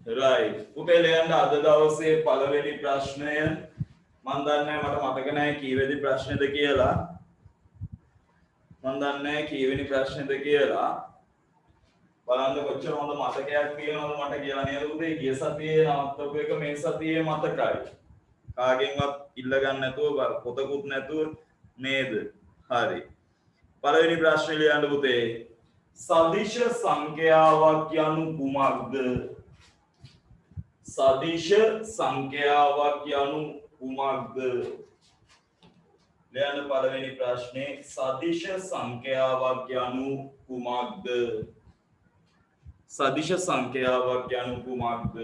right පුතේ ලියන්න අද දවසේ පළවෙනි ප්‍රශ්නය මම දන්නේ මට මතක නැහැ කීවෙනි ප්‍රශ්නේද කියලා මම දන්නේ නැහැ කීවෙනි ප්‍රශ්නේද කියලා බලන්න කොච්චර හොඳ මතකයක් තියෙනවද මට කියලා නේද පුතේ ගිය සතියේ නවත්තපු එක මේ සතියේ මතකයි කාගෙන්වත් ඉල්ල ගන්න නැතුව පොතකුත් නැතුව නේද හරි පළවෙනි ප්‍රශ්නේ ලියන්න පුතේ සදිශ සංඛ්‍යාවක් යනු කුමක්ද සදිශ සංඛ්‍යාවක් යනු කුමක්ද ලියන්න පළවෙනි ප්‍රශ්නේ සදිශ සංඛ්‍යාවක් යනු කුමක්ද සදිශ සංඛ්‍යාවක් යනු කුමක්ද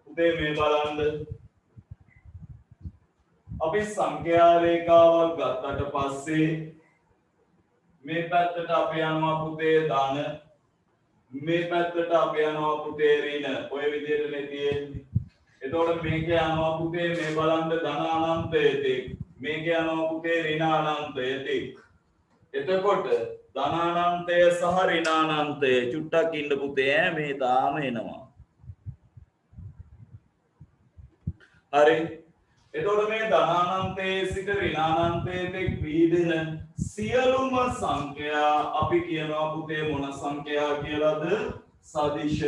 උදේ මේ බලන්න අපි සංඛ්‍යා රේඛාවක් ගත්තට පස්සේ මේ පැත්තට අපි යනවා පුතේ ධන මේ පැත්තට අපි යනවා පුතේ ඍණ ඔය විදිහටනේ තියෙන්නේ එතකොට මේක යනවා පුතේ මේ බලන්න ධන අනන්තයේදී මේක යනවා පුතේ ඍණ අනන්තයේදී එතකොට ධන අනන්තය සහ ඍණ අනන්තය චුට්ටක් ඉන්න පුතේ මේ තාම එනවා හරි එතකොට මේ ධන අනන්තයේ සිට ඍණ අනන්තයේ තෙක් වීදෙන සියලුම සංඛ්‍යා අපි කියනවා පුතේ මොන සංඛ්‍යා කියලාද සදිශ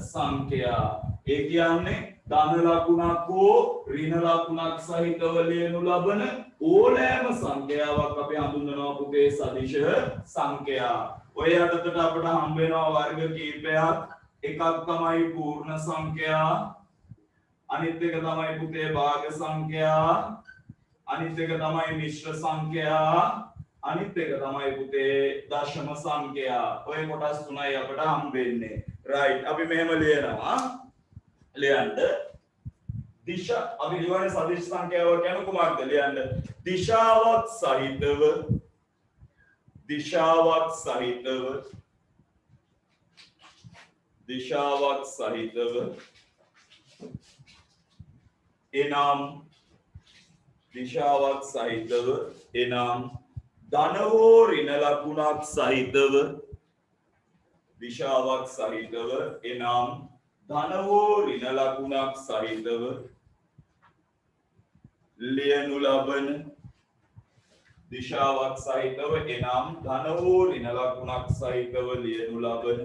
සංඛ්‍යා ඒ කියන්නේ ධන ලකුණක් හෝ ඍණ ලකුණක් සහිතව ලියනු ලබන ඕනෑම සංඛ්‍යාවක් අපි හඳුන්වනවා පුතේ සදිශ සංඛ්‍යා ඔය යටතට අපිට හම්බ වෙනවා වර්ග කීපයක් එකක් තමයි පූර්ණ සංඛ්‍යා අනිත් එක තමයි පුතේ භාග සංඛ්‍යා අනිත් එක තමයි මිශ්‍ර සංඛ්‍යා අනිත් එක තමයි පුතේ දශම සංඛ්‍යා ඔය කොටස් තුනයි අපිට හම්බෙන්නේ රයිට් අපි මෙහෙම ලියනවා ලියන්න දිශා අපි ලියන්නේ සදිශ සංඛ්‍යාව කියන්නේ කුමක්ද ලියන්න දිශාවක් සහිතව එනම් දිශාවක් සහිතව එනම් ධන හෝ ඍණ ලකුණක් සහිතව දිශාවක් සහිතව එනම් ධන හෝ ඍණ ලකුණක් සහිතව ලියනු ලබන දිශාවක් සහිතව එනම් ධන හෝ ඍණ ලකුණක් සහිතව ලියනු ලබන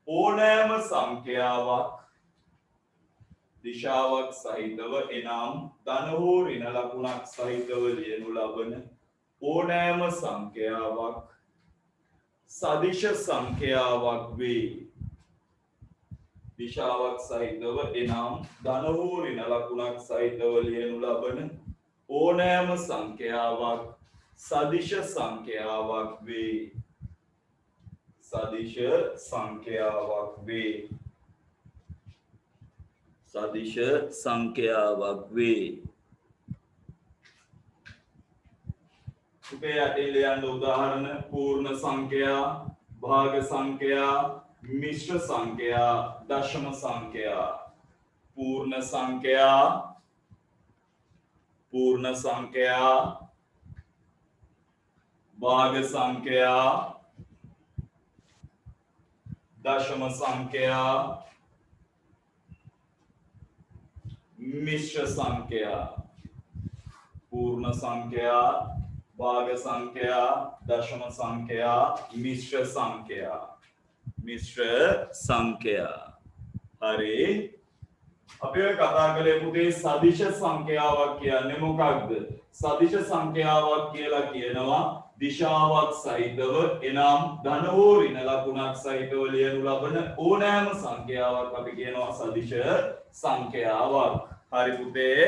ඕනෑම සංඛ්‍යාවක් දිශාවක් සහිතව එනම් ධන හෝ ඍණ ලකුණක් සහිතව ලියනු ලබන ඕනෑම සංඛ්‍යාවක් සදිශ සංඛ්‍යාවක් වේ දිශාවක් සහිතව එනම් ධන හෝ ඍණ ලකුණක් සහිතව ලියනු ලබන ඕනෑම සංඛ්‍යාවක් සදිශ සංඛ්‍යාවක් වේ සදිශ සංඛ්‍යාවක් වේ සදිශ සංඛ්‍යාවක් වේ පුතේ යටින් ලියන්න උදාහරණ පූර්ණ සංඛ්‍යා භාග සංඛ්‍යා මිශ්‍ර සංඛ්‍යා දශම සංඛ්‍යා पूर्ण संख्या भाग संख्या दशम संख्या मिश्र संख्या पूर्ण संख्या भाग संख्या दशम संख्या मिश्र संख्या हरे අපි ඔය කතා කළේ පුතේ සදිශ සංඛ්‍යාවක් කියන්නේ මොකක්ද? සදිශ සංඛ්‍යාවක් කියලා කියනවා දිශාවක් සහිතව එනම් ධන හෝ ඍණ ලකුණක් සහිතව ලියනු ලබන ඕනෑම සංඛ්‍යාවක් අපි කියනවා සදිශ සංඛ්‍යාවක්. හරි පුතේ?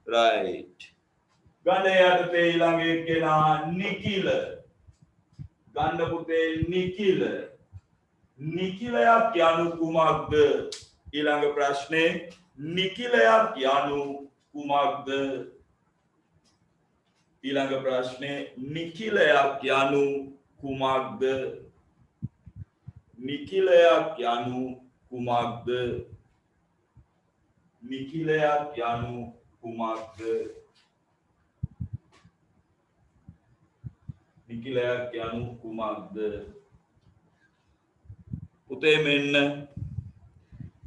රයිට්. ගණය යටතේ ඊළඟ එක්කෙනා නිකිල. ගන්න පුතේ නිකිල. නිකිලයක් යනු කුමක්ද? ඊළඟ ප්‍රශ්නේ නිකිලයක් යනු කුමක්ද? ඊළඟ ප්‍රශ්නේ නිකිලයක් යනු කුමක්ද? නිකිලයක් යනු කුමක්ද? නිකිලයක් යනු කුමක්ද? නිකිලයක් යනු කුමක්ද? පුතේ මෙන්න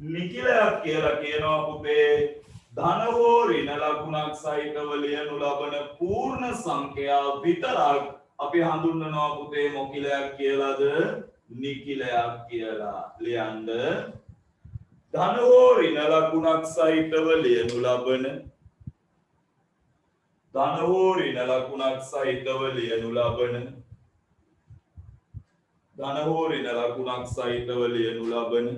නිකිලයක් කියලා කියනවා පුතේ ධන හෝ ඍණ ලකුණක් සහිතව ලියනු ලබන පූර්ණ සංඛ්‍යා විතරක් අපි හඳුන්වනවා පුතේ මොකිලයක් කියලාද නිකිලයක් කියලා ලියන්න ධන හෝ ඍණ ලකුණක් සහිතව ලියනු ලබන ධන හෝ ඍණ ලකුණක් සහිතව ලියනු ලබන ධන හෝ ඍණ ලකුණක් සහිතව ලියනු ලබන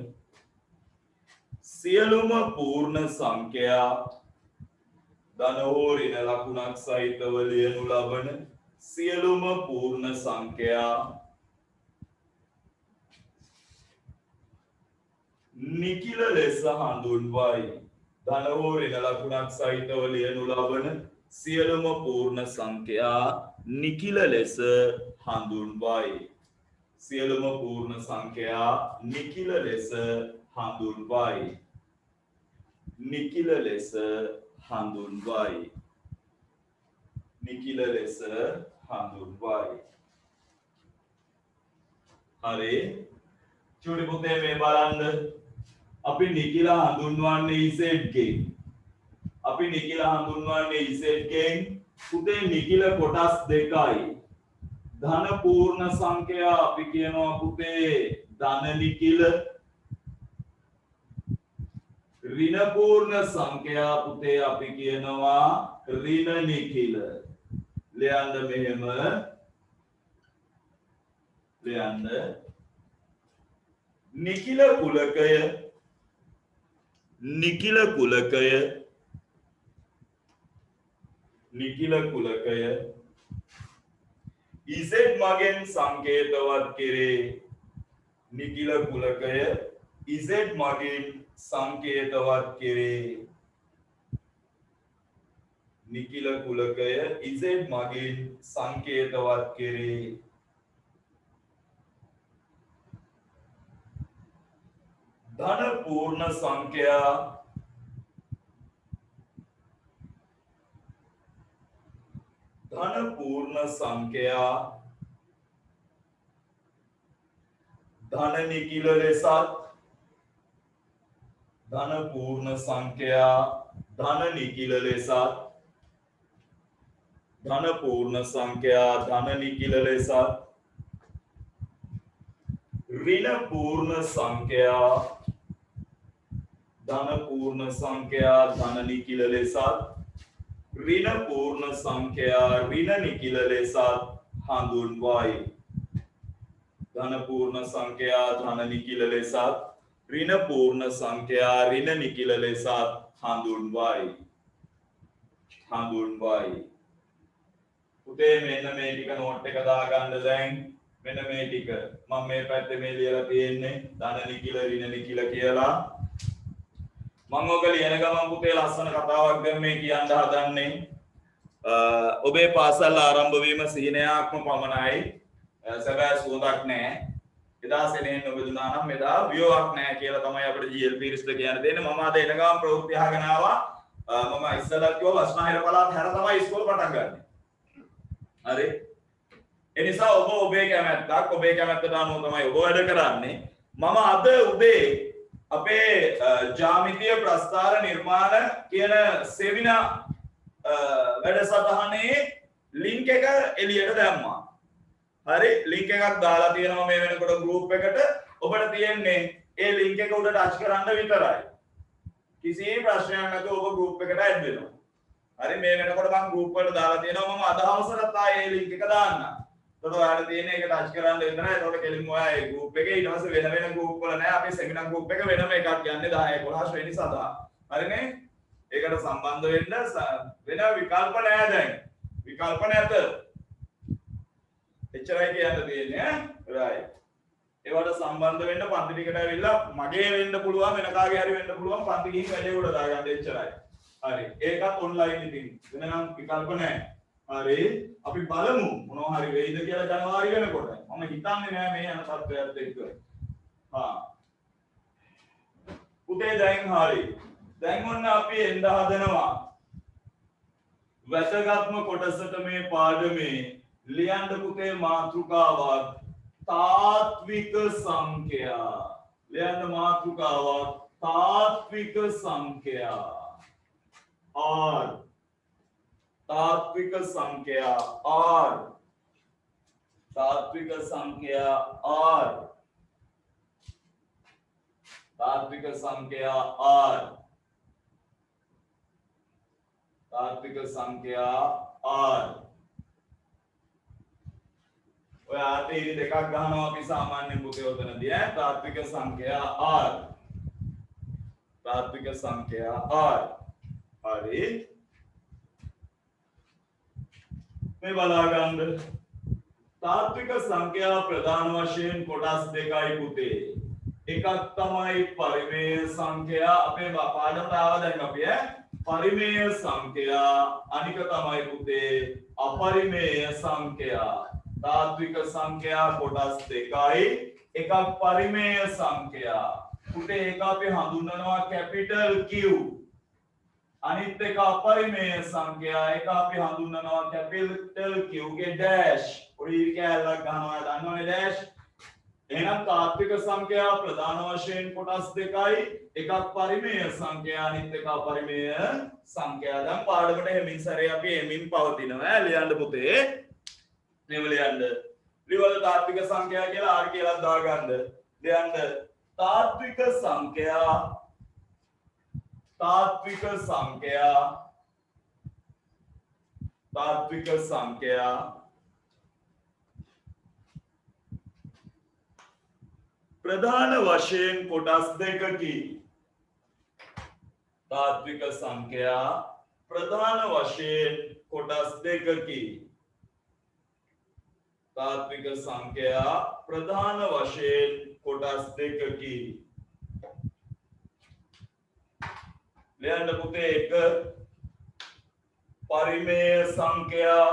සියලුම පූර්ණ සංඛ්‍යා ධන හෝ ඍණ ලකුණක් සහිතව ලියනු ලබන සියලුම පූර්ණ සංඛ්‍යා නිකිල ලෙස හඳුන්වයි ධන හෝ ඍණ ලකුණක් සහිතව ලියනු ලබන සියලුම පූර්ණ සංඛ්‍යා නිකිල ලෙස හඳුන්වයි සියලුම පූර්ණ සංඛ්‍යා නිකිල ලෙස හඳුන්වයි නිකිල ලෙස හඳුන්වයි නිකිල ලෙස හඳුන්වයි හරි චූටි පුතේ මේ බලන්න අපි නිකිල හඳුන්වන්නේ z ගෙන් අපි නිකිල හඳුන්වන්නේ z ගෙන් පුතේ නිකිල කොටස් දෙකයි ධන පූර්ණ සංඛ්‍යා අපි කියනවා පුතේ ධන නිකිල ඍණ පූර්ණ සංඛ්‍යා පුතේ අපි කියනවා ඍණ නිකිල ලියන්න මෙහෙම ලියන්න නිකිල කුලකය නිකිල කුලකය නිකිල කුලකය z මගෙන් සංකේතවත් කෙරේ නිකිල කුලකය z මගෙන් සංකේතවත් කෙරේ නිකිල කුලකය z මගෙන් සංකේතවත් කෙරේ ධන පූර්ණ සංඛ්‍යා ධන පූර්ණ සංඛ්‍යා ධන නිකිල ලෙසත් ධන පූර්ණ සංඛ්‍යා ධන නිකිල ලෙසත් ධන පූර්ණ සංඛ්‍යා ධන නිකිල ලෙසත් ඍණ පූර්ණ සංඛ්‍යා ධන පූර්ණ සංඛ්‍යා ධන නිකිල ලෙසත් ඍණ පූර්ණ සංඛ්‍යා ඍණ නිකිල ලෙසත් හඳුන්වයි ධන පූර්ණ සංඛ්‍යා ධන නිකිල ලෙසත් ඍණ පූර්ණ සංඛ්‍යා ඍණ නිකිල ලෙසත් හඳුන්වයි පුතේ මෙන්න මේ ටික නෝට් එක දාගන්න දැන් මෙන්න මේ ටික මම මේ පැත්තේ මේ ලියලා තියෙන්නේ ධන නිකිල ඍණ නිකිල කියලා මම ඔක ලියන ගමන් පුතේ ලස්සන කතාවක් දැන් මේ කියන්න හදන්නේ ඔබේ පාසල් ආරම්භ වීම සිහිනයක්ම පමණයි සැබෑ සුවඳක් නැහැ එදා සෙනෙන් ඔබදුනා නම් එදා වියෝවක් නැහැ කියලා තමයි අපිට GL පීරිස්ට කියන්න දෙන්නේ මම අද එන ගමන් ප්‍රවෘත්ති අහගෙන ආවා මම ඉස්සරහට කිව්වා වස්නාහිර පළාත් හැර තමයි ඉස්කෝල පටන් ගන්න හරි එනිසා ඔබේ කැමැත්තට අනුව තමයි ඔබ වැඩ කරන්නේ මම අද උදේ අපේ ජ්‍යාමිතිය ප්‍රස්ථාර නිර්මාණ කියන සෙමිනා වැඩසටහනේ ලින්ක් එක එළියට දැම්මා. හරි ලින්ක් එකක් දාලා තියෙනවා මේ වෙනකොට ගෲප් එකට. ඔබට තියෙන්නේ ඒ ලින්ක් එක උඩ ටච් කරන්න විතරයි. කිසි ප්‍රශ්නයක් නැතුව ඔබ ගෲප් එකට ඇඩ් වෙනවා. හරි මේ වෙනකොට මම ගෲප් වලට දාලා තියෙනවා මම අද හවසට ආයේ ලින්ක් එක දාන්නම්. එතකොට ඔයාලට තියෙන්නේ ඒක ටච් කරන්න විතරයි. එතකොට කෙලින්ම ඔයා ඒ ගෲප් එකේ ඊට පස්සේ වෙන ගෲප් වල නෑ අපේ සෙමිනාර් ගෲප් එක වෙනම එකක් යන්නේ 10 11 වෙනි සඳහා. හරිනේ? ඒකට සම්බන්ධ වෙන්න වෙන විකල්ප නෑ දැන්. විකල්ප නැත. එච්චරයි කියන්න තියෙන්නේ ඈ. right. ඒවට සම්බන්ධ වෙන්න පන්ති ටිකට ඇවිල්ලා මගේ වෙන්න පුළුවන් වෙන කාගේ හරි වෙන්න පුළුවන් පන්ති ගිහින් වැඩේ උඩ දාගන්න එච්චරයි. හරි. ඒකත් ඔන්ලයින් ඉතින්. වෙනනම් විකල්ප නෑ. හරි අපි බලමු මොනවා හරි වෙයිද කියලා ජනවාරි වෙනකොට මම හිතන්නේ නෑ මේ යන තත්ත්වයත් එක්ක පුතේ දැන් හරි දැන් ඔන්න අපි එන්න හදනවා වැදගත්ම කොටසට මේ පාඩමේ ලියන්න පුතේ මාතෘකාවක් තාත්වික සංඛ්‍යා ලියන්න මාතෘකාවක් तात्विक संख्या और तात्विक संख्या और तात्विक संख्या और तात्विक संख्या और तात्विक संख्या और ඔය ආතේ දෙකක් ගන්නවා අපි සාමාන්‍ය පුතේ උතනදී तात्विक संख्या और तात्विक संख्या और हरी මේ බලා ගන්න तात्विक संख्या प्रधान वශයෙන් කොටස් දෙකයි පුතේ එකක් තමයි පරිමේය සංඛ්‍යා අපේ පාඩමට ආව දැන් අපි පරිමේය සංඛ්‍යා අනික තමයි පුතේ අපරිමේය සංඛ්‍යා तात्विक संख्या කොටස් දෙකයි එකක් පරිමේය සංඛ්‍යා පුතේ ඒක අපි හඳුන්වනවා කැපිටල් Q අනිත් එක අපරිමේය සංඛ්‍යා ඒක අපි හඳුන්වනවා කැපිටල් Q ගේ ඩෑෂ් පොඩි කැලක් ගන්නවා දන්නවනේ ඩෑෂ් එහෙනම් तात्विक संख्या प्रधान वශයෙන් කොටස් දෙකයි එකක් පරිමේය සංඛ්‍යා අනිත් එක අපරිමේය සංඛ්‍යා දැන් පාඩමට හැමින් සැරේ අපි එමින් පවතිනවා ලියන්න පුතේ මේව ලියන්න ලියවල तात्विक संख्या කියලා R කියලා දාගන්න ලියන්න तात्विक संख्या तात्विक संख्या प्रधान वශයෙන් කොටස් දෙකකි तात्विक संख्या प्रधान वශයෙන් කොටස් දෙකකි तात्विक संख्या प्रधान वශයෙන් කොටස් දෙකකි ලියන්න පුතේ එක පරිමේය සංඛ්‍යා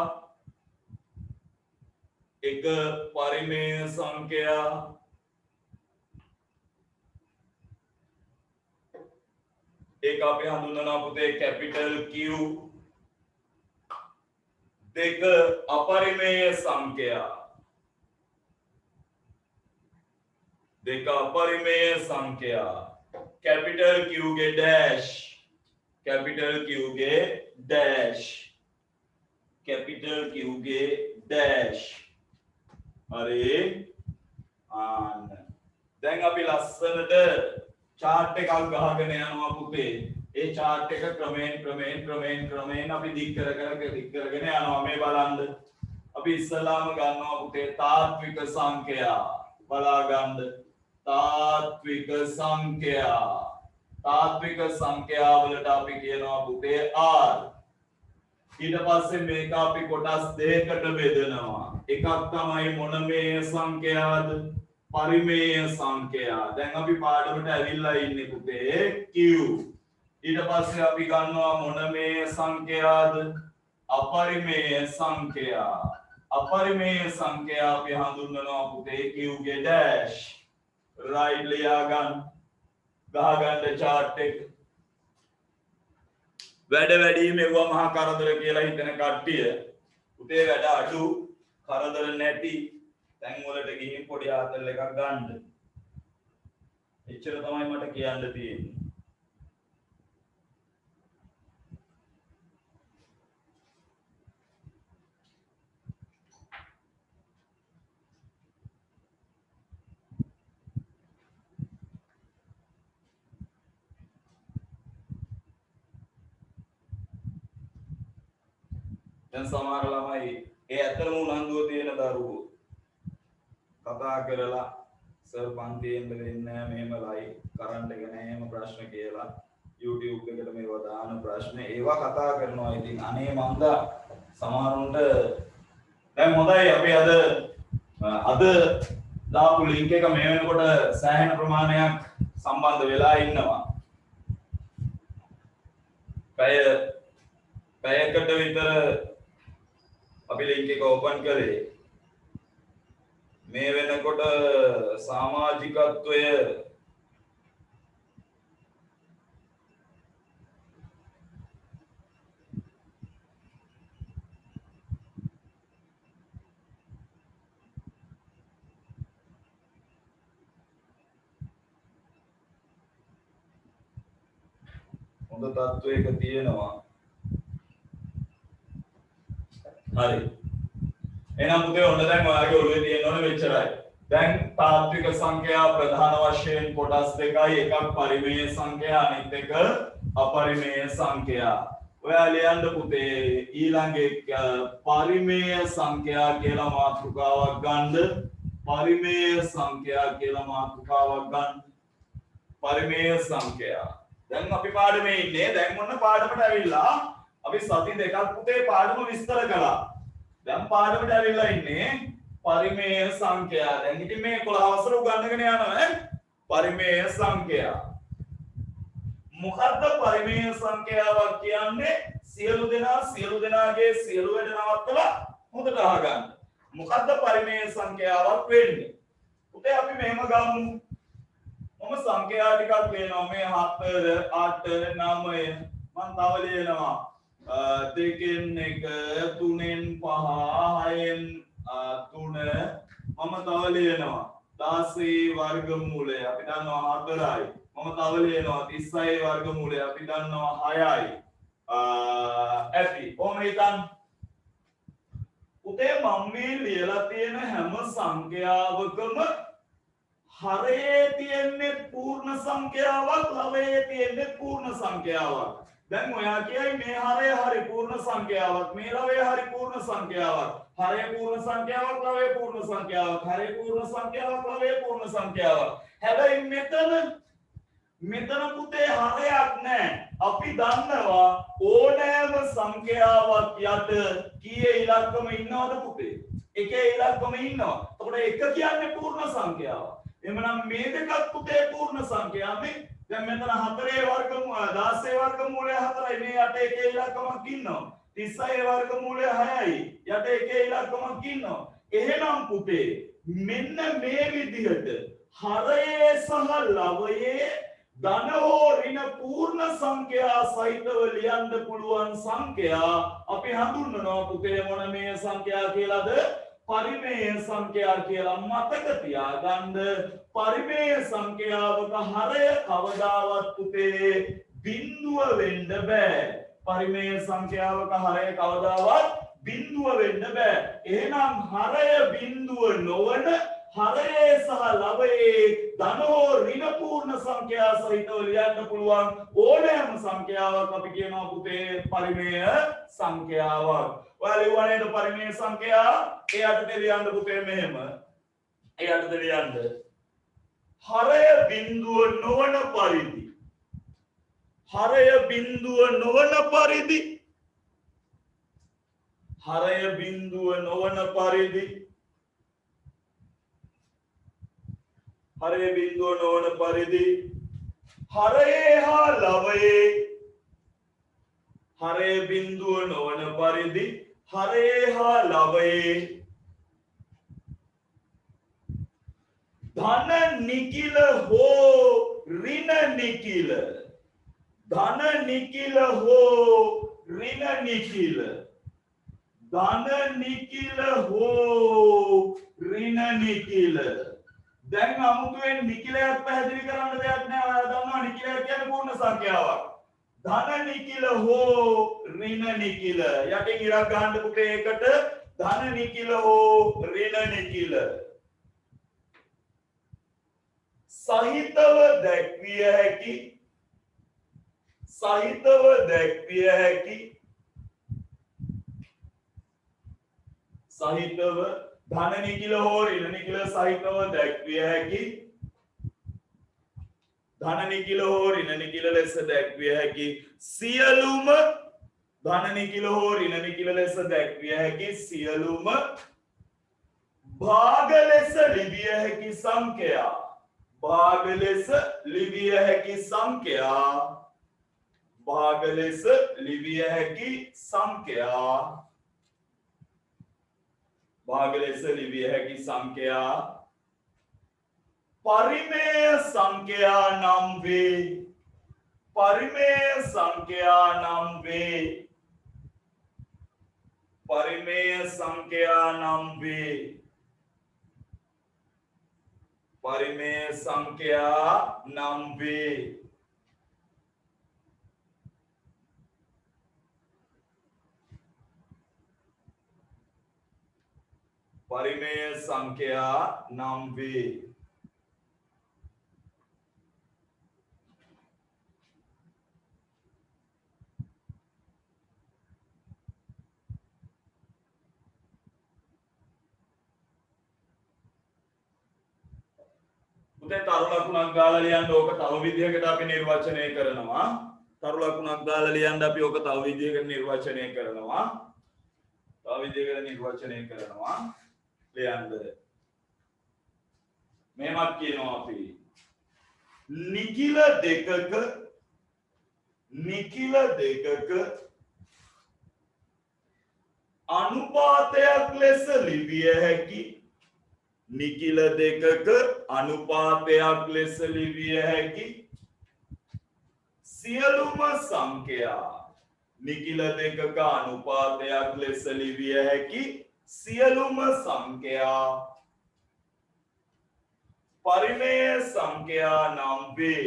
එක පරිමේය සංඛ්‍යා एक आप हंधुना पुते कैपिटल Q देख अपरिमेय संख्या कैपिटल Q के डैश कैपिटल Q के डैश अरे දැන් අපි ලස්සනට चार्ट එකක් ගහගෙන යනවා පුතේ ඒ चार्ट එක ක්‍රමයෙන් අපි දික් කරගෙන යනවා මේ බලන්න අපි ඉස්සලාම ගන්නවා පුතේ तात्विक संख्या බලා ගන්න तात्विक संख्या වලට අපි කියනවා පුතේ R ඊට පස්සේ මේක අපි කොටස් දෙකකට බෙදනවා එකක් තමයි මොනමේය සංඛ්‍යාද परिमेय संख्या දැන් අපි පාඩමට ඇවිල්ලා ඉන්නේ පුතේ Q ඊට පස්සේ අපි ගන්නවා මොනමේය සංඛ්‍යාද අපරිමේය සංඛ්‍යා අපි හඳුන්වනවා පුතේ Q ගේ ඩෑෂ් රයිට් ලියා ගන්න ගහගන්න chart එක වැඩ වැඩි මෙවුවා මහා කරදර කියලා හිතන කට්ටිය පුතේ වැඩ අඩු කරදර නැති දැන් වලට ගිහින් පොඩි ආතල් එකක් ගන්න. එච්චර තමයි මට කියන්න තියෙන්නේ. දැන් සමහර ළමයි ඒ ඇත්තම උනන්දුව තියෙන දරුවෝ කතා කරලා සර් පන්තියෙන් වෙන්නේ මෙහෙම ලයිව් කරන්ට් එක නැහැ එහෙම ප්‍රශ්න කියලා YouTube එකට මේවා දාන ප්‍රශ්න ඒවා කතා කරනවා ඉතින් අනේ මන්ද සමහරුන්ට දැන් හොඳයි අපි අද දාපු ලින්ක් එක මේ වෙනකොට සෑහෙන ප්‍රමාණයක් සම්බන්ධ වෙලා ඉන්නවා පැයකට විතර අපි ලින්ක් එක ඕපන් කරේ මේ වෙනකොට සමාජිකත්වය හොඳ තත්වයක තියෙනවා. හරි. එහෙනම් පුතේ ඔන්න දැන් ඔයාගේ ඔළුවේ තියෙන්න ඕනේ මෙච්චරයි. දැන් තාත්වික සංඛ්‍යා ප්‍රධාන වශයෙන් කොටස් දෙකයි. එකක් පරිමේය සංඛ්‍යා අනිත් එක අපරිමේය සංඛ්‍යා. ඔයා ලියන්න පුතේ ඊළඟ එක පරිමේය සංඛ්‍යා කියලා මාතෘකාවක් ගන්න. පරිමේය සංඛ්‍යා කියලා මාතෘකාවක් ගන්න. පරිමේය සංඛ්‍යා. දැන් අපි පාඩමේ ඉන්නේ. දැන් මොන පාඩමට ඇවිල්ලා අපි සති දෙකක් පුතේ පාඩම විස්තර කළා. දැන් පාඩමට ඇවිල්ලා ඉන්නේ පරිමේය සංඛ්‍යා. දැන් ඉතින් මේ 11 වසර උගන්වගෙන යනවා පරිමේය සංඛ්‍යා. මොකද්ද පරිමේය සංඛ්‍යාවක් කියන්නේ? සියලු දෙනාගේ සියලු වැඩ නවත්තලා හොඳට අහගන්න. මොකද්ද පරිමේය සංඛ්‍යාවක් වෙන්නේ? පුතේ අපි මෙහෙම ගමු. මම සංඛ්‍යා ටිකක් ලියනවා. මේ 7 8 9 මම තව ලියනවා. දෙකෙන් එක තුනෙන් පහ හයෙන් 3 මම තව ලියනවා 16 වර්ගමූලය අපි දන්නවා 4යි මම තව ලියනවා 36 වර්ගමූලය අපි දන්නවා 6යි ඇති කොහොම හිතන්න උතේ මම මේ ලියලා තියෙන හැම සංඛ්‍යාවකම හරයේ තියෙන්නේ පූර්ණ සංඛ්‍යාවක් ලවයේ තියෙන්නේ පූර්ණ සංඛ්‍යාවක් දැන් ඔයා කියයි මේ හරය හරි පූර්ණ සංඛ්‍යාවක් මේ ලවය හරි පූර්ණ සංඛ්‍යාවක් හරය පූර්ණ සංඛ්‍යාවක් ලවය පූර්ණ සංඛ්‍යාවක් හරය පූර්ණ සංඛ්‍යාවක් ලවය පූර්ණ සංඛ්‍යාවක් හැබැයි මෙතන පුතේ හරයක් නැහැ අපි දන්නවා ඕනෑම සංඛ්‍යාවක් යට කීයේ ඉලක්කම ඉන්නවද පුතේ එකේ ඉලක්කම ඉන්නවා එතකොට එක කියන්නේ පූර්ණ සංඛ්‍යාවක් එhmenan මේ දෙකත් පුතේ පූර්ණ සංඛ්‍යාවක් දැන් මෙතන 4 වර්ගමූල 16 වර්ගමූලය 4යි මේ යට එකේ ඉලක්කමක් ඉන්නවා 36 වර්ගමූලය 6යි යට එකේ ඉලක්කමක් ඉන්නවා එහෙනම් පුතේ මෙන්න මේ විදිහට හරයේ සහ ලවයේ ධන හෝ ඍණ පූර්ණ සංඛ්‍යා සහිතව ලියන්න පුළුවන් සංඛ්‍යා අපි හඳුන්වනවා පුතේ මොන මේ සංඛ්‍යා කියලාද පරිමේය සංඛ්‍යා කියලා මතක තියාගන්න පරිමේය සංඛ්‍යාවක හරය කවදාවත් පුතේ බිඳුව වෙන්න බෑ පරිමේය සංඛ්‍යාවක හරය කවදාවත් බිඳුව වෙන්න බෑ එහෙනම් හරය බිඳුව නොවන හරයේ සහ ලවයේ ධන හෝ ඍණ පූර්ණ සංඛ්‍යා සහිතව ලියන්න පුළුවන් ඕනෑම සංඛ්‍යාවක් අපි කියනවා පුතේ පරිමේය සංඛ්‍යාවක් ඔයාලා ලියවන්නේද පරිමේය සංඛ්‍යා ඒ යටතේ ලියන්න පුතේ මෙහෙම ඒ යටතේ ලියන්න හරය බිඳුව නොවන පරිදි හරය බිඳුව නොවන පරිදි හරය බිඳුව නොවන පරිදි හරය බිඳුව නොවන පරිදි හරයේ හා ලවයේ හරය බිඳුව නොවන පරිදි හරයේ හා ලවයේ ධන නිකිල හෝ ඍණ නිකිල ධන නිකිල හෝ ඍණ නිකිල ධන නිකිල හෝ ඍණ නිකිල දැන් අමුතුවෙන් නිකිලයක් පැහැදිලි කරන්න දෙයක් නෑ ඔයාලා දන්නවා නිකිලයක් කියන්නේ පූර්ණ සංඛ්‍යාවක් ධන නිකිල හෝ ඍණ නිකිල යටින් ඉරක් ගන්න පුතේ එකට ධන නිකිල හෝ ඍණ නිකිල සහිතව දැක්විය හැකි සහිතව දැක්විය හැකි සහිතව ධන නිකිල හෝ ඍණ නිකිල සහිතව දැක්විය හැකි ධන නිකිල හෝ ඍණ නිකිල ලෙස දැක්විය හැකි සියලුම ධන නිකිල හෝ ඍණ නිකිල ලෙස දැක්විය හැකි සියලුම භාග ලෙස ලිවිය හැකි සංඛ්‍යා භාග ලෙස ලිවිය හැකි සංඛ්‍යා භාග ලෙස ලිවිය හැකි සංඛ්‍යා භාග ලෙස ලිවිය හැකි සංඛ්‍යා පරිමේය සංඛ්‍යා නම් වේ පරිමේය සංඛ්‍යා නම් වේ පරිමේය සංඛ්‍යා නම් වේ පරිමේය සංඛ්‍යා නම් වේ परिमेय संख्या නම් වේ. පුතේ තරු ලකුණක් ගාලා ලියන්න ඕක තව විදිහකට අපි නිර්වචනය කරනවා. තරු ලකුණක් ගාලා ලියන්න අපි ඕක තව විදිහකට නිර්වචනය කරනවා. තව විදිහකට නිර්වචනය කරනවා. ලියන්න. මෙහෙමත් කියනවා අපි. නිකිල දෙකක අනුපාතයක් ලෙස ලිවිය හැකි නිකිල දෙකක අනුපාතයක් ලෙස ලිවිය හැකි සියලුම සංඛ්‍යා නිකිල දෙකක අනුපාතයක් ලෙස ලිවිය හැකි සියලුම සංඛ්‍යා परिमेय संख्या නම් වේ.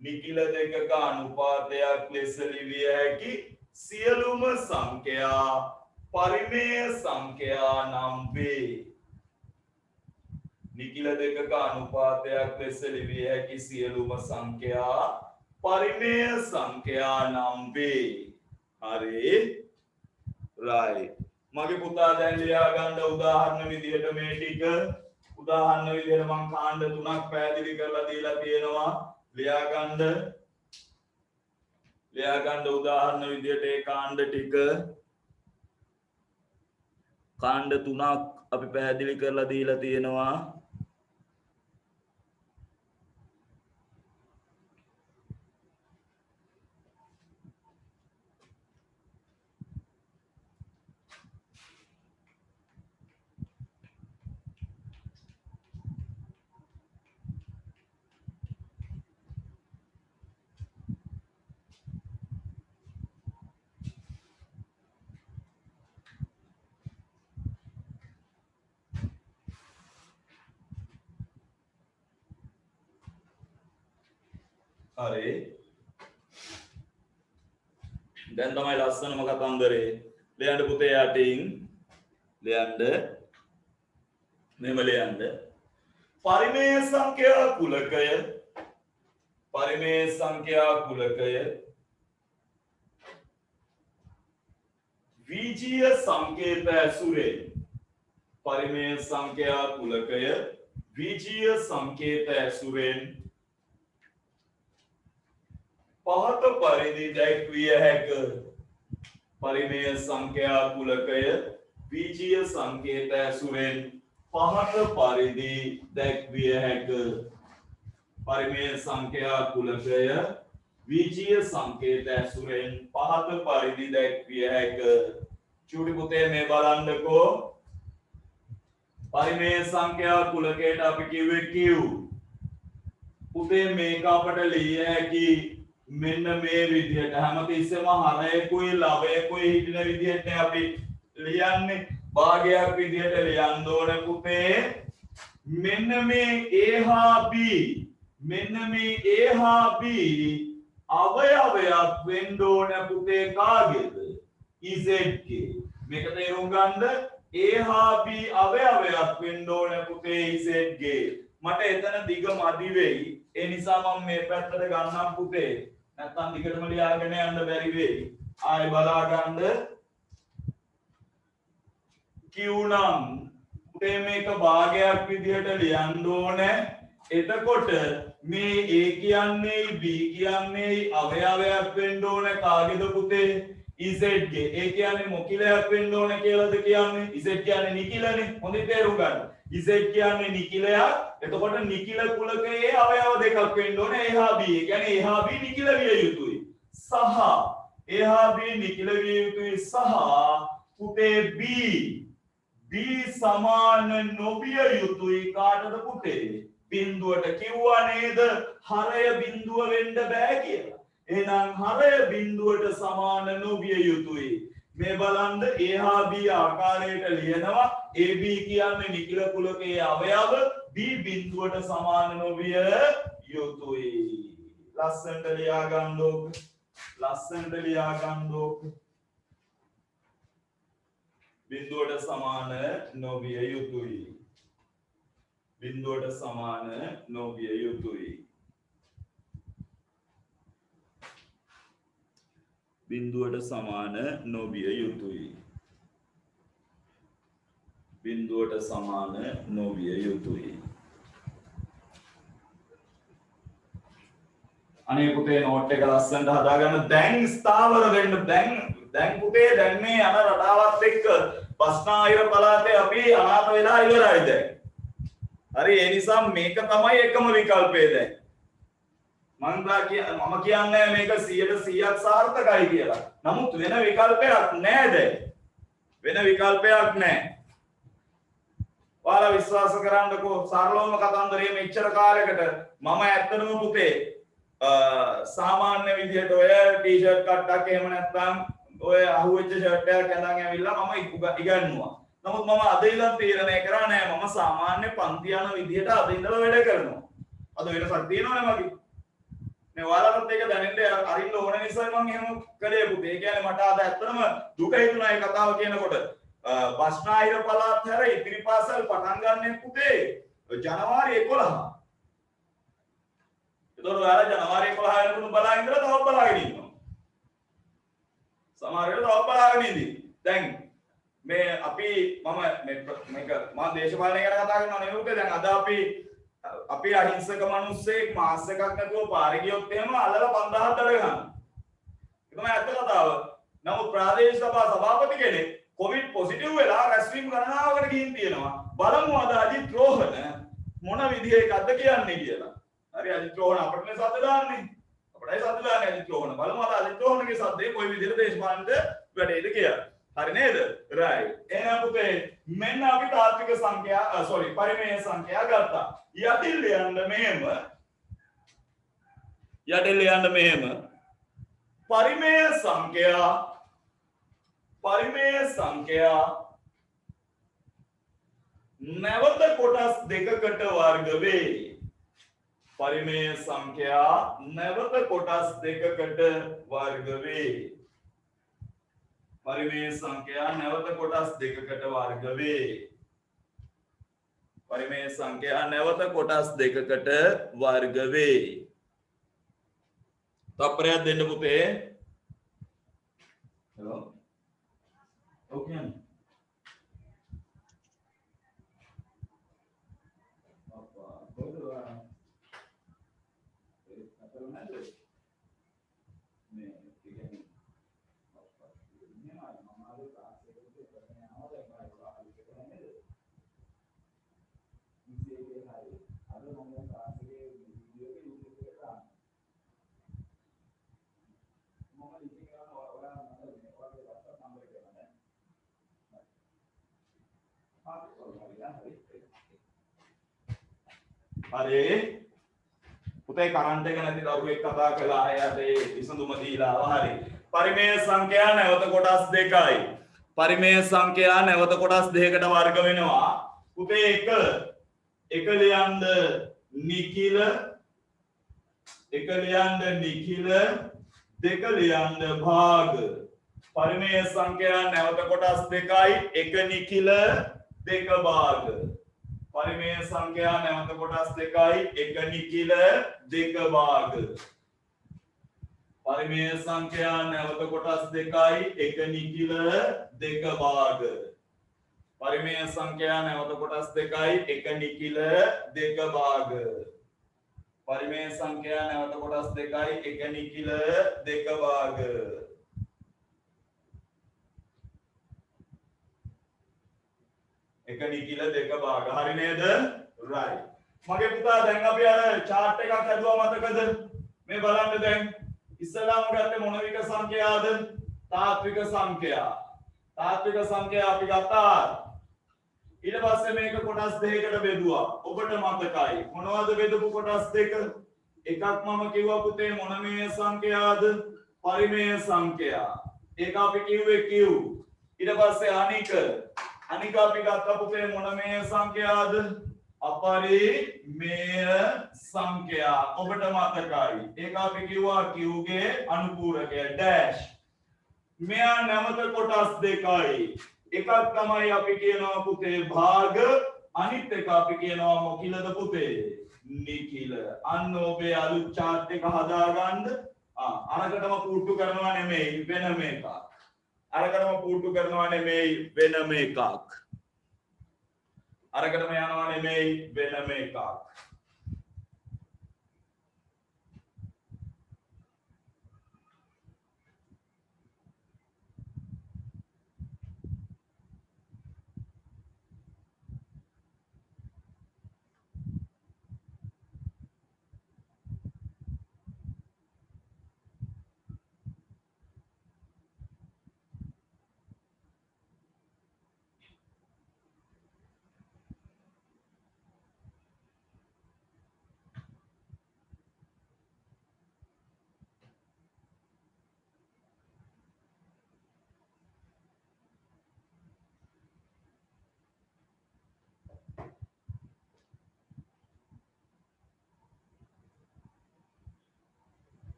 නිකිල දෙකක අනුපාතයක් ලෙස ලිවිය හැකි සියලුම සංඛ්‍යා परिमेय संख्या නම් වේ. නිකිල දෙකක අනුපාතයක් ලෙස ලිවිය හැකි සියලුම සංඛ්‍යා परिमेय संख्या නම් වේ. හරි. right. මගේ පුතා දැන් ලියා ගන්න උදාහරණ විදිහට මේ ටික උදාහරණ විදිහට මම කාණ්ඩ තුනක් පැහැදිලි කරලා දීලා තියෙනවා. ලියා ගන්න උදාහරණ විදිහට ඒ කාණ්ඩ ටික කාණ්ඩ තුනක් අපි පැහැදිලි කරලා දීලා තියෙනවා. හරි. දැන් තමයි ලස්සනම කතන්දරේ. ලියන්න පුතේ යටින් ලියන්න. මෙහෙම ලියන්න. පරිමේය සංඛ්‍යා කුලකය විජීය සංකේත ඇසුරෙන් පරිමේය සංඛ්‍යා කුලකය විජීය සංකේත ඇසුරෙන් පහත පරිදි දැක්විය හැක. परिमेय संख्या කුලකය විජීය සංකේත ඇසුරෙන් පහත පරිදි දැක්විය හැක. परिमेय संख्या කුලකය විජීය සංකේත ඇසුරෙන් පහත පරිදි දැක්විය හැක. චූටි පුතේ මේ බලන්නකෝ. परिमेय संख्या කුලකයට අපි කිව්වේ q. පුතේ මේක අපට ලිය හැකි මෙන්න මේ විදිහට හැමතිස්සෙම හරයකුයි ලවයකුයි හිටින විදිහට අපි ලියන්නේ. භාගයක් විදිහට ලියන්න ඕනේ පුතේ. මෙන්න මේ a හා b අවයවයක් වෙන්න ඕනේ පුතේ කාගේද? z ගේ. මේක තේරුම් ගන්න. a හා b අවයවයක් වෙන්න ඕනේ පුතේ z ගේ. මට එතන දිග මදි වෙයි. ඒ නිසා මම මේ පැත්තට ගන්නම් පුතේ. නැත්තම් දිගටම ලියාගෙන යන්න බැරි වෙයි. ආයෙ බලා ගන්න. q නම් පුතේ මේක භාගයක් විදිහට ලියන්න ඕනේ. එතකොට මේ a කියන්නේ b කියන්නේ අවයවයක් වෙන්න ඕනේ කාගේද පුතේ? z ගේ. a කියන්නේ මොකිලයක් වෙන්න ඕනේ කියලාද කියන්නේ? z කියන්නේ නිකිලනේ. හොඳින් තේරුම් ගන්න. z කියන්නේ නිකිලයක්. එතකොට නිකිල කුලකයේ අවයව දෙකක් වෙන්න ඕනේ a හා b. ඒ කියන්නේ a හා b නිකිල විය යුතුයි. සහ a හා b නිකිල විය යුතුයි සහ පුතේ b සමාන නොවිය යුතුයි කාටද පුතේ? බිඳුවට. කිව්වා නේද හරය බිඳුව වෙන්න බෑ කියලා. එහෙනම් හරය බිඳුවට සමාන නොවිය යුතුයි. මේ බලන්න a හා b ආකාරයට ලියනවා. ab කියන්නේ නිකිල කුලකයේ අවයව, b බිඳුවට සමාන නොවිය යුතුයි. ලස්සනට ලියා ගන්න ඕක. බිඳුවට සමාන නොවිය යුතුයි. බිඳුවට සමාන නොවිය යුතුයි. බිඳුවට සමාන නොවිය යුතුයි. බිඳුවට සමාන නොවිය යුතුයි. අනේ පුතේ නෝට් එක ලස්සනට හදාගන්න. දැන් ස්ථාවර වෙන්න. දැන් පුතේ දැන් මේ යන රටාවත් එක්ක බස්නාහිර පළාතේ අපි අනාථ වෙලා ඉවරයි දැන්. හරි ඒ නිසා මේක තමයි එකම විකල්පය දැන්. මම කියන්නේ මේක 100% සාර්ථකයි කියලා. නමුත් වෙන විකල්පයක් නැහැ දැන්. වෙන විකල්පයක් නැහැ. ඔයාලා විශ්වාස කරන්නකෝ සරලවම කතන්දරයේ මෙච්චර කාලයකට මම ඇත්තටම පුතේ සාමාන්‍ය විදිහට ඔය ටී-ෂර්ට් කට්ටක් එහෙම නැත්නම් ඔය අහුවෙච්ච ෂර්ට් එකක් ඇඳන් ඇවිල්ලා මම ඉගන්නුවා. නමුත් මම අද ඉඳන් තීරණය කරා නෑ මම සාමාන්‍ය පන්ති යන විදිහට අද ඉඳලා වැඩ කරනවා. අද වෙනසක් තියෙනවනේ මගේ. මේ ඔයාලටත් ඒක දැනෙන්න අරින්න ඕන නිසා මම එහෙම කළේ පුතේ. ඒ කියන්නේ මට අද ඇත්තටම දුක හිතුණා මේ කතාව කියනකොට. බස්නාහිර පළාත් හැර ඉදිරි පාසල් පටන් ගන්න පුතේ ජනවාරි 11. ඒතකොට ඔයාලා ජනවාරි 11 වෙනකන් බලා ඉඳලා තව බලාගෙන ඉන්නවා. සමහර වෙලාවට තව බලාගෙන ඉඳි. දැන් මේ අපි මේක මම දේශපාලනය ගැන කතා කරනවා නෙවෙයි පුතේ. දැන් අද අපි අහිංසක මිනිස්සෙක් මාස් එකක් නැතුව පාරේ ගියොත් එහෙම අල්ලලා 5000ක් දඩ ගන්නවා. ඒක තමයි ඇත්ත කතාව. නමුත් ප්‍රාදේශීය සභා සභාපති කෙනෙක් කොවිඩ් පොසිටිව් වෙලා රැස්වීම ගණනාවකට ගිහින් තියෙනවා. බලමු අද අජිත් රෝහණ මොන විදිහේ එකක්ද කියන්නේ කියලා. හරි අජිත් රෝහණ අපිටනේ සද්ද දාන්නේ. අපිටයි සද්ද දාන්නේ අජිත් රෝහණ. බලමු අද අජිත් රෝහණගේ සද්දේ කොයි විදිහට දේශපාලනට වැඩේද කියලා. හරි නේද? රයිට්. එහෙනම් පුතේ මෙන්න අපි තාත්වික සංඛ්‍යා පරිමේය සංඛ්‍යා ගත්තා. යටිල් යන්න මෙහෙම පරිමේය සංඛ්‍යා නැවත කොටස් දෙකකට වර්ග වේ. පරිමේය සංඛ්‍යා නැවත කොටස් දෙකකට වර්ග වේ. පරිමේය සංඛ්‍යා නැවත කොටස් දෙකකට වර්ග වේ. පරිමේය සංඛ්‍යා නැවත කොටස් දෙකකට වර්ග වේ. තප්පරයක් දෙන්න පුතේ. හලෝ. ඕකේ. අප්පා කොහෙද? අතර නැද? මේ කියන්නේ අප්පා මේ මාමාගේ ක්ලාස් එකේ ප්‍රශ්න යනවා දැන් බලන්න නේද? ඉතින් ඒක හරි. අද මම ක්ලාස් එකේ වීඩියෝ එක YouTube එකට දානවා. මම ඉතින් ඔයාලා මට මේ වගේ WhatsApp නම්බර් එක ගන්න. හරි පුතේ කරන්ට් එක නැති දරුවෙක් කතා කළා එයාට ඒ විසඳුම දීලා හරි පරිමේය සංඛ්‍යා නැවත කොටස් දෙකයි පරිමේය සංඛ්‍යා නැවත කොටස් දෙකකට වර්ග වෙනවා පුතේ එක ලියන්න නිකිල දෙක ලියන්න භාග පරිමේය සංඛ්‍යා නැවත කොටස් දෙකයි එක නිකිල දෙක භාග පරිමේය සංඛ්‍යා නැවත කොටස් දෙකයි එක නිකිල දෙක භාග පරිමේය සංඛ්‍යා නැවත කොටස් දෙකයි එක නිකිල දෙක භාග පරිමේය සංඛ්‍යා නැවත කොටස් දෙකයි එක නිකිල දෙක භාග පරිමේය සංඛ්‍යා නැවත කොටස් දෙකයි එක නිකිල දෙක භාග එක නිකිල දෙක භාග හරි නේද right මගේ පුතා දැන් අපි අර chart එකක් හදුවා මතකද මේ බලන්න දැන් ඉස්සලාම ගත්තේ මොන වික සංඛ්‍යාවද තාත්වික සංඛ්‍යා අපි ගත්තා ඊට පස්සේ මේක කොටස් දෙකකට බෙදුවා ඔබට මතකයි මොනවද බෙදපු කොටස් දෙක එකක් මම කිව්වා පුතේ මොනමේය සංඛ්‍යාවද පරිමේය සංඛ්‍යා ඒක අපි කිව්වේ q ඊට පස්සේ අනික අපි ගත්තා පුතේ මොනමේය සංඛ්‍යාවද අපරිමේය සංඛ්‍යා ඔබට මතකයි ඒක අපි කිව්වා q ගේ අනුපූරකය ඩෑෂ් මෙයා නැවත කොටස් දෙකයි එකක් තමයි අපි කියනවා පුතේ භාග අනිත් එක අපි කියනවා මොකිලද පුතේ නිකිල අන්න ඔබේ අලුත් chart එක හදාගන්න අරකටම පුට්ටු කරනවා නෙමෙයි වෙනම එකක් අරකටම පුට්ටු කරනවා නෙමෙයි වෙනම එකක් අරකටම යනවා නෙමෙයි වෙනම එකක්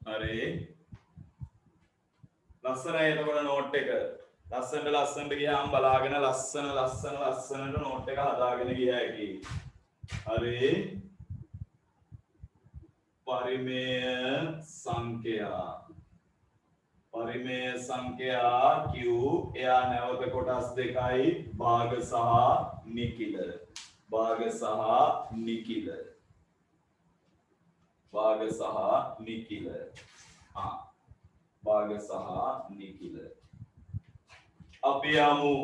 හරි ලස්සනයි එතකොට නෝට් එක ලස්සනට ගියාම බලාගෙන ලස්සනට නෝට් එක හදාගෙන ගියා එකයි හරි පරිමේය සංඛ්‍යා q එයා නැවත කොටස් දෙකයි භාග සහ නිකිල භාග සහ නිකිල භාග සහ නිකිල අපි යමු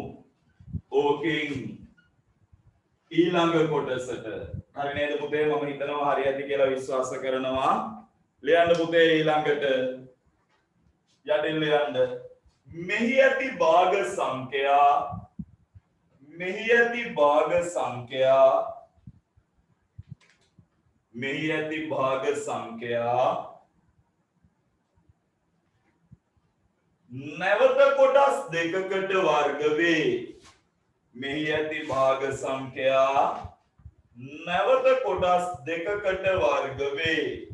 ඕකෙන් ඊළඟ කොටසට හරි නේද පුතේ මම හිතනවා හරි ඇති කියලා විශ්වාස කරනවා ලියන්න පුතේ ඊළඟට යටින් ලියන්න මෙහි ඇති භාග සංඛ්‍යා නැවත කොටස් දෙකකට වර්ග වේ මෙහි ඇති භාග සංඛ්‍යා නැවත කොටස් දෙකකට වර්ග වේ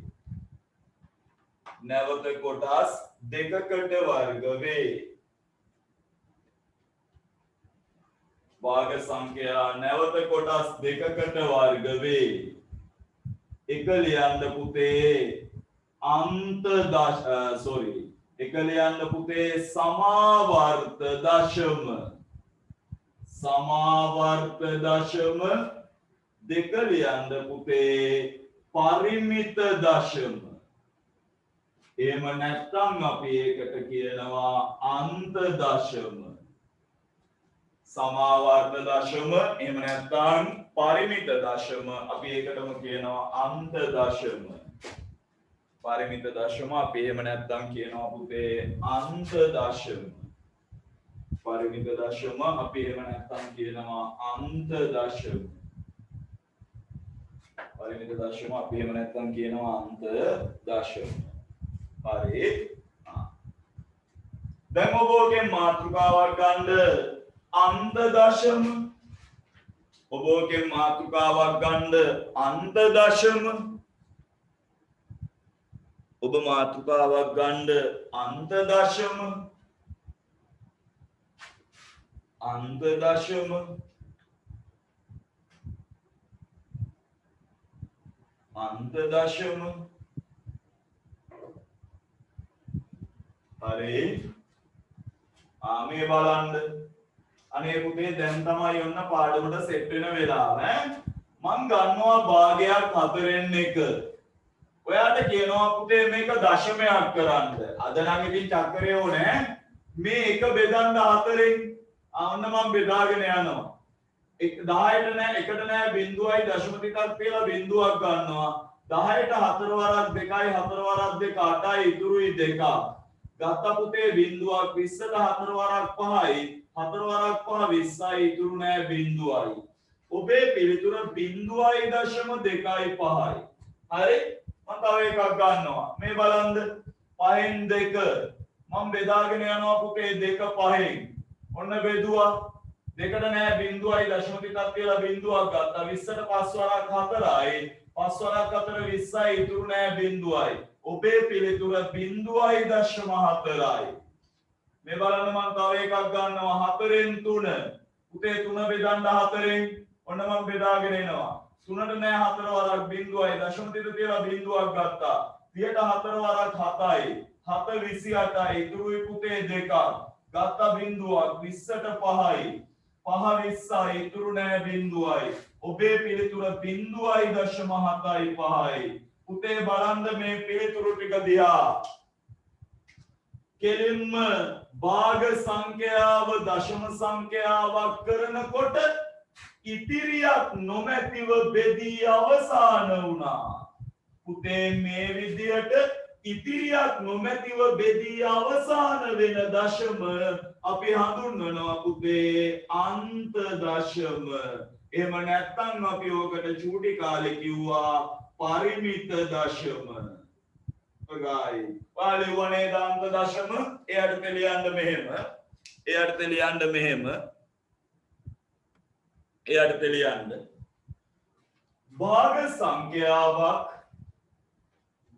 භාග සංඛ්‍යා නැවත කොටස් දෙකකට වර්ග වේ එක ලියන්න පුතේ එක ලියන්න පුතේ සමාවර්ත දශම දෙක ලියන්න පුතේ පරිමිත දශම එහෙම නැත්නම් අපි ඒකට කියනවා අන්ත දශම සමාවර්ත දශම එහෙම නැත්නම් පරිමිත දශම අපි ඒකටම කියනවා අන්ත දශම පරිමිත දශම අපි එහෙම නැත්නම් කියනවා පුතේ අන්ත දශම පරිමිත දශම අපි එහෙම නැත්නම් කියනවා අන්ත දශම පරිමිත දශම අපි එහෙම නැත්නම් කියනවා අන්ත දශම හරි දැන් ඔබගේ මාතෘකාවක් ගන්න අන්ත දශම ඔබගේ මාතෘකාවක් ගන්න අන්ත දශම ඔබ මාතෘකාවක් ගන්න අන්ත දශම හරි මේ බලන්න අනේ පුතේ දැන් තමයි ඔන්න පාඩමට සෙට් වෙන වෙලාව මම ගන්නවා භාගයක් 4න් 1 ඔයාට කියනවා පුතේ මේක දශමයක් කරන්න අද නම් ඉතින් චක්‍රය ඕනේ මේ එක බෙදන්න 4න් ඔන්න මම බෙදාගෙන යනවා 10ට නෑ එකට නෑ බිංදුවයි දශම ටිකක් කියලා බිංදුවක් ගන්නවා 10ට 4 වරක් 2යි 4 වරක් 2 8යි ඉතුරුයි 2ක් ගත්ත පුතේ බිංදුවක් 20ට 4 වරක් 5යි 4 වරක් 5 20යි ඉතුරු නෑ බිංදුවයි ඔබේ පිළිතුර 0.25යි හරි මම තව එකක් ගන්නවා මේ බලන්න 5න් 2 මම බෙදාගෙන යනවා පුතේ 2 5න් ඔන්න බෙදුවා දෙකට නෑ බිංදුවයි දශම ටිකක් කියලා බිංදුවක් ගත්තා 20ට 5 වරක් 4යි 5 වරක් 4 20යි ඉතුරු නෑ බිංදුවයි ඔබේ පිළිතුර 0.4යි මේ බලන්න මම තව එකක් ගන්නවා 4න් 3 පුතේ 3 බෙදන්න 4න් ඔන්න මම බෙදාගෙන එනවා 3ට නෑ 4 වරක් බිංදුවයි දශම තිත තියලා බිංදුවක් ගත්තා 30ට 4 වරක් 7යි 7 28යි ඉතුරුයි පුතේ දෙකක් ගත්තා බිංදුවක් 20ට 5යි 5 20යි ඉතුරු නෑ බිංදුවයි ඔබේ පිළිතුර බිංදුවයි දශම 7යි 5යි පුතේ බලන්න මේ පිළිතුරු ටික දිහා කෙලින්ම භාග සංඛ්‍යාව දශම සංඛ්‍යාවක් කරනකොට ඉතිරියක් නොමැතිව බෙදී අවසන් වුණා. පුතේ මේ විදියට ඉතිරියක් නොමැතිව බෙදී අවසන් වෙන දශම අපි හඳුන්වනවා පුතේ අන්ත දශම. එහෙම නැත්නම් අපි ඔකට චූටි කාලේ කිව්වා පරිමිත දශම. ගායි පාළි වනේ දාන්ත දශම එයාට ලියන්න මෙහෙම එයාට ලියන්න මෙහෙම එයාට ලියන්න භාග සංඛ්‍යාවක්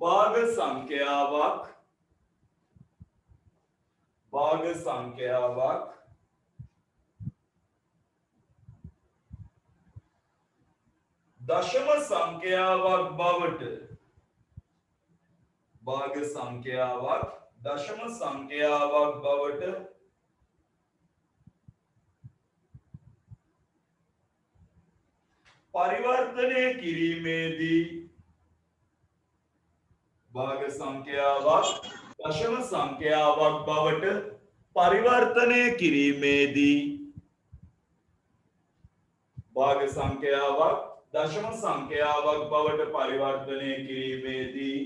භාග සංඛ්‍යාවක් භාග සංඛ්‍යාවක් දශම සංඛ්‍යාවක් බවට භාග සංඛ්‍යාවක් දශම සංඛ්‍යාවක් බවට පරිවර්තනය කිරීමේදී භාග සංඛ්‍යාවක් දශම සංඛ්‍යාවක් බවට පරිවර්තනය කිරීමේදී භාග සංඛ්‍යාවක් දශම සංඛ්‍යාවක් බවට පරිවර්තනය කිරීමේදී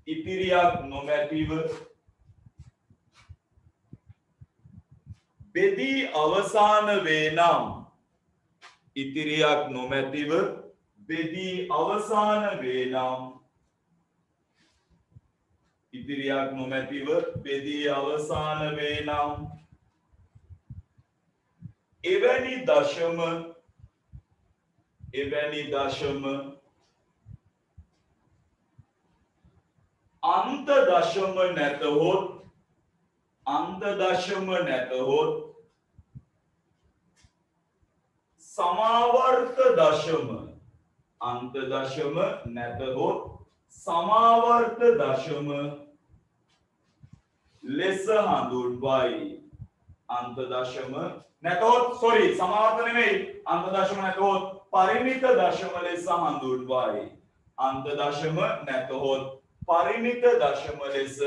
ඉතිරියක් නොමැතිව බෙදී අවසාන වේ නම් ඉතිරියක් නොමැතිව බෙදී අවසාන වේ නම් ඉතිරියක් නොමැතිව බෙදී අවසාන වේ නම් එවැනි දශම අන්ත දශම නැතහොත් සමාවර්ත දශම අන්ත දශම නැතහොත් සමාවර්ත දශම ලෙස හඳුන්වයි. අන්ත දශම නැතහොත් සමාවර්ත නෙමෙයි අන්ත දශම නැතහොත් පරිමිත දශම ලෙස හඳුන්වයි. අන්ත දශම නැතහොත් පරිමිත දශම ලෙස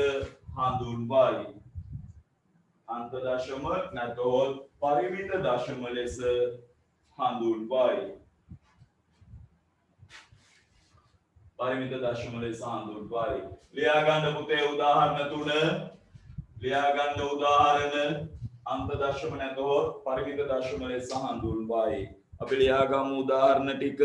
හඳුන්වයි. අන්ත දශම නැතහොත් පරිමිත දශම ලෙස හඳුන්වයි. පරිමිත දශම ලෙස හඳුන්වයි. ලියා ගන්න පුතේ උදාහරණ 3 ලියා ගන්න උදාහරණ අන්ත දශම නැතහොත් පරිමිත දශම ලෙස හඳුන්වයි. අපි ලියා ගමු උදාහරණ ටික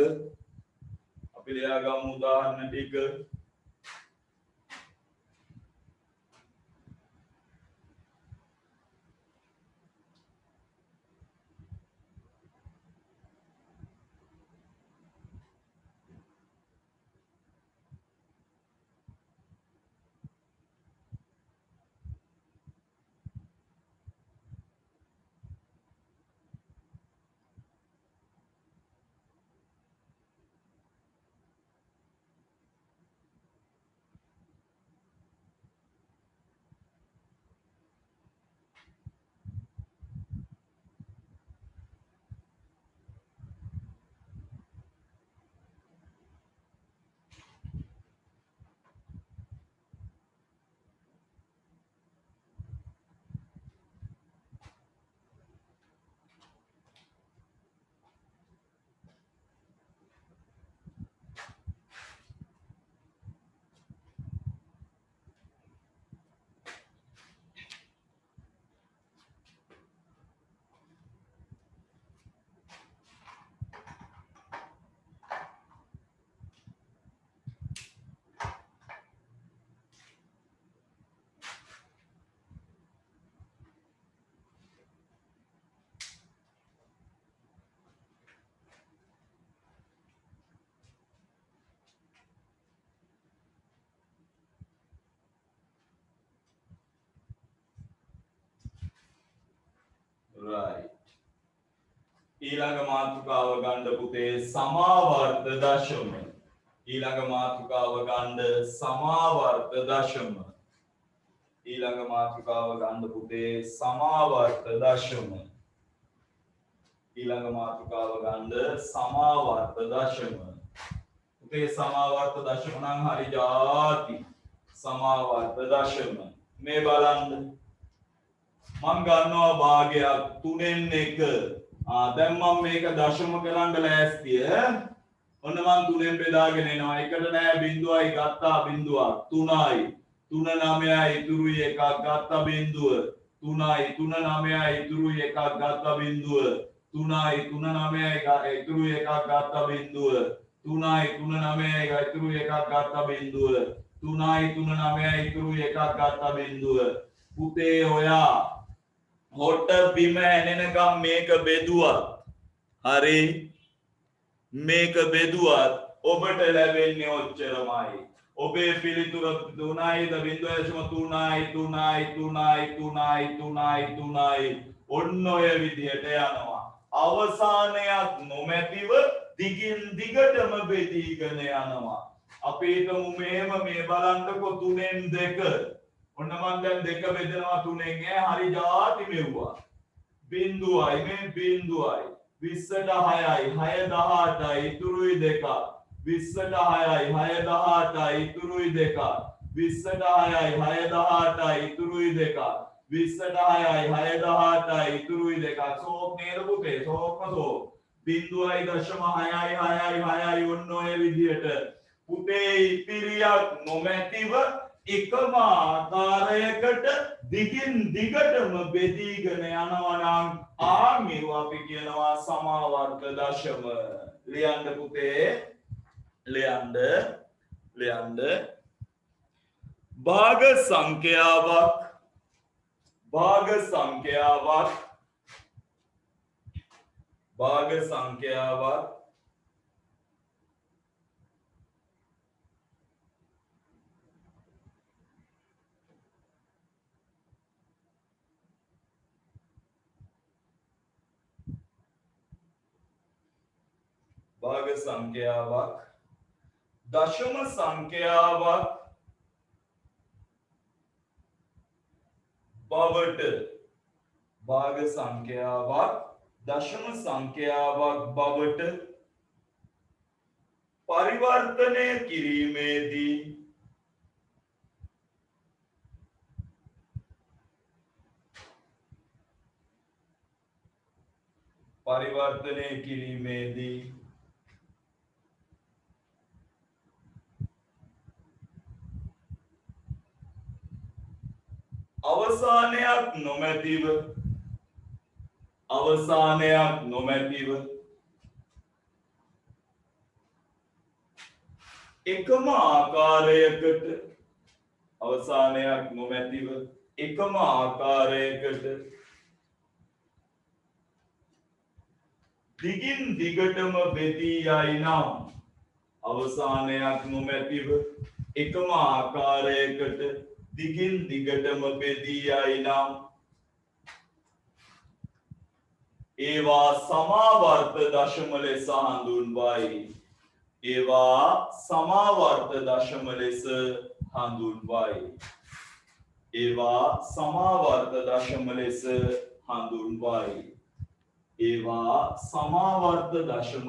ඊළඟ මාතෘකාව ගන්න පුතේ සමාවර්ත දශම. ඊළඟ මාතෘකාව ගන්න සමාවර්ත දශම. ඊළඟ මාතෘකාව ගන්න පුතේ සමාවර්ත දශම. ඊළඟ මාතෘකාව ගන්න සමාවර්ත දශම. පුතේ සමාවර්ත දශම නම් හරි જાති. සමාවර්ත දශම. මේ බලන්න මම ගන්නවා භාගයක් 3න් 1. දැන් මම මේක දශම කරන්න ලෑස්තිය. ඔන්න මම 3න් බෙදාගෙන එනවා. එකට නෑ බිඳුවයි ගත්තා බිඳුවක් 3යි 3 9යි ඉතුරුයි එකක් ගත්තා බිඳුව 3යි 3 9යි ඉතුරුයි එකක් ගත්තා බිඳුව 3යි 3 9යි ඉතුරුයි එකක් ගත්තා බිඳුව 3යි 3 9යි ඉතුරුයි එකක් ගත්තා බිඳුව 3යි 3 9යි ඉතුරුයි එකක් ගත්තා බිඳුව. පුතේ ඔයා හොට බිම ඇනෙනකම් මේක බෙදුවත් හරි මේක බෙදුවත් ඔබට ලැබෙන්නේ ඔච්චරමයි. ඔබේ පිළිතුර 3.3 ඔන්න ඔය විදිහට යනවා. අවසානයක් නොමැතිව දිගින් දිගටම බෙදීගෙන යනවා. අපි හිතමු මෙහෙම මේ බලන්නකො 3න් 2. ඔන්න මම දැන් 2 බෙදනවා 3න් හරි જાති මෙව්වා. බිඳුවයි මේ බිඳුවයි 20ට 6යි 6 18යි ඉතුරුයි 2ක් 20ට 6යි 6 18යි ඉතුරුයි 2ක් 20ට 6යි 6 18යි ඉතුරුයි 2ක් 20ට 6යි 6 18යි ඉතුරුයි 2ක් සෝක් නේද පුතේ සෝක්ම සෝක් බිඳුවයි දශම 6යි 6යි 6යි ඔන්න ඔය විදියට පුතේ ඉතිරියක් නොමැතිව එකම ආකාරයකට දිගින් දිගටම බෙදීගෙන යනවා නම් මේව අපි කියනවා සමාවර්ත දශම. ලියන්න පුතේ ලියන්න භාග සංඛ්‍යාවක් භාග සංඛ්‍යාවක් භාග සංඛ්‍යාවක් දශම සංඛ්‍යාවක් බවට භාග සංඛ්‍යාවක් දශම සංඛ්‍යාවක් බවට පරිවර්තනය කිරීමේදී අවසානයක් නොමැතිව එකම ආකාරයකට දිගින් දිගටම බෙදී යයි නම් අවසානයක් නොමැතිව එකම ආකාරයකට දිගින් දිගටම බෙදී යයි නම් ඒවා සමාවර්ත දශම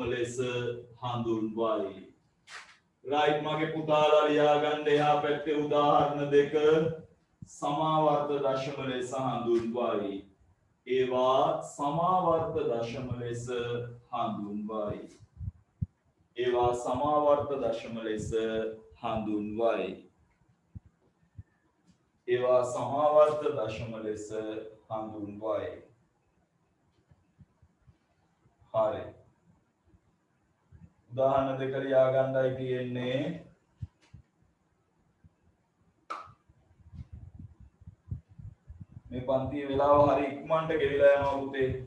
ලෙස හඳුන්වයි. right මගේ පුතාලා ලියා ගන්න එහා පැත්තේ උදාහරණ දෙක සමාවර්ත දශම ලෙස හඳුන්වයි. ඒවා සමාවර්ත දශම ලෙස හඳුන්වයි. හරි උදාහරණ දෙක ලියා ගන්නයි තියෙන්නේ. මේ පන්තියේ වෙලාව හරි ඉක්මනට ගෙවිලා යනවා පුතේ.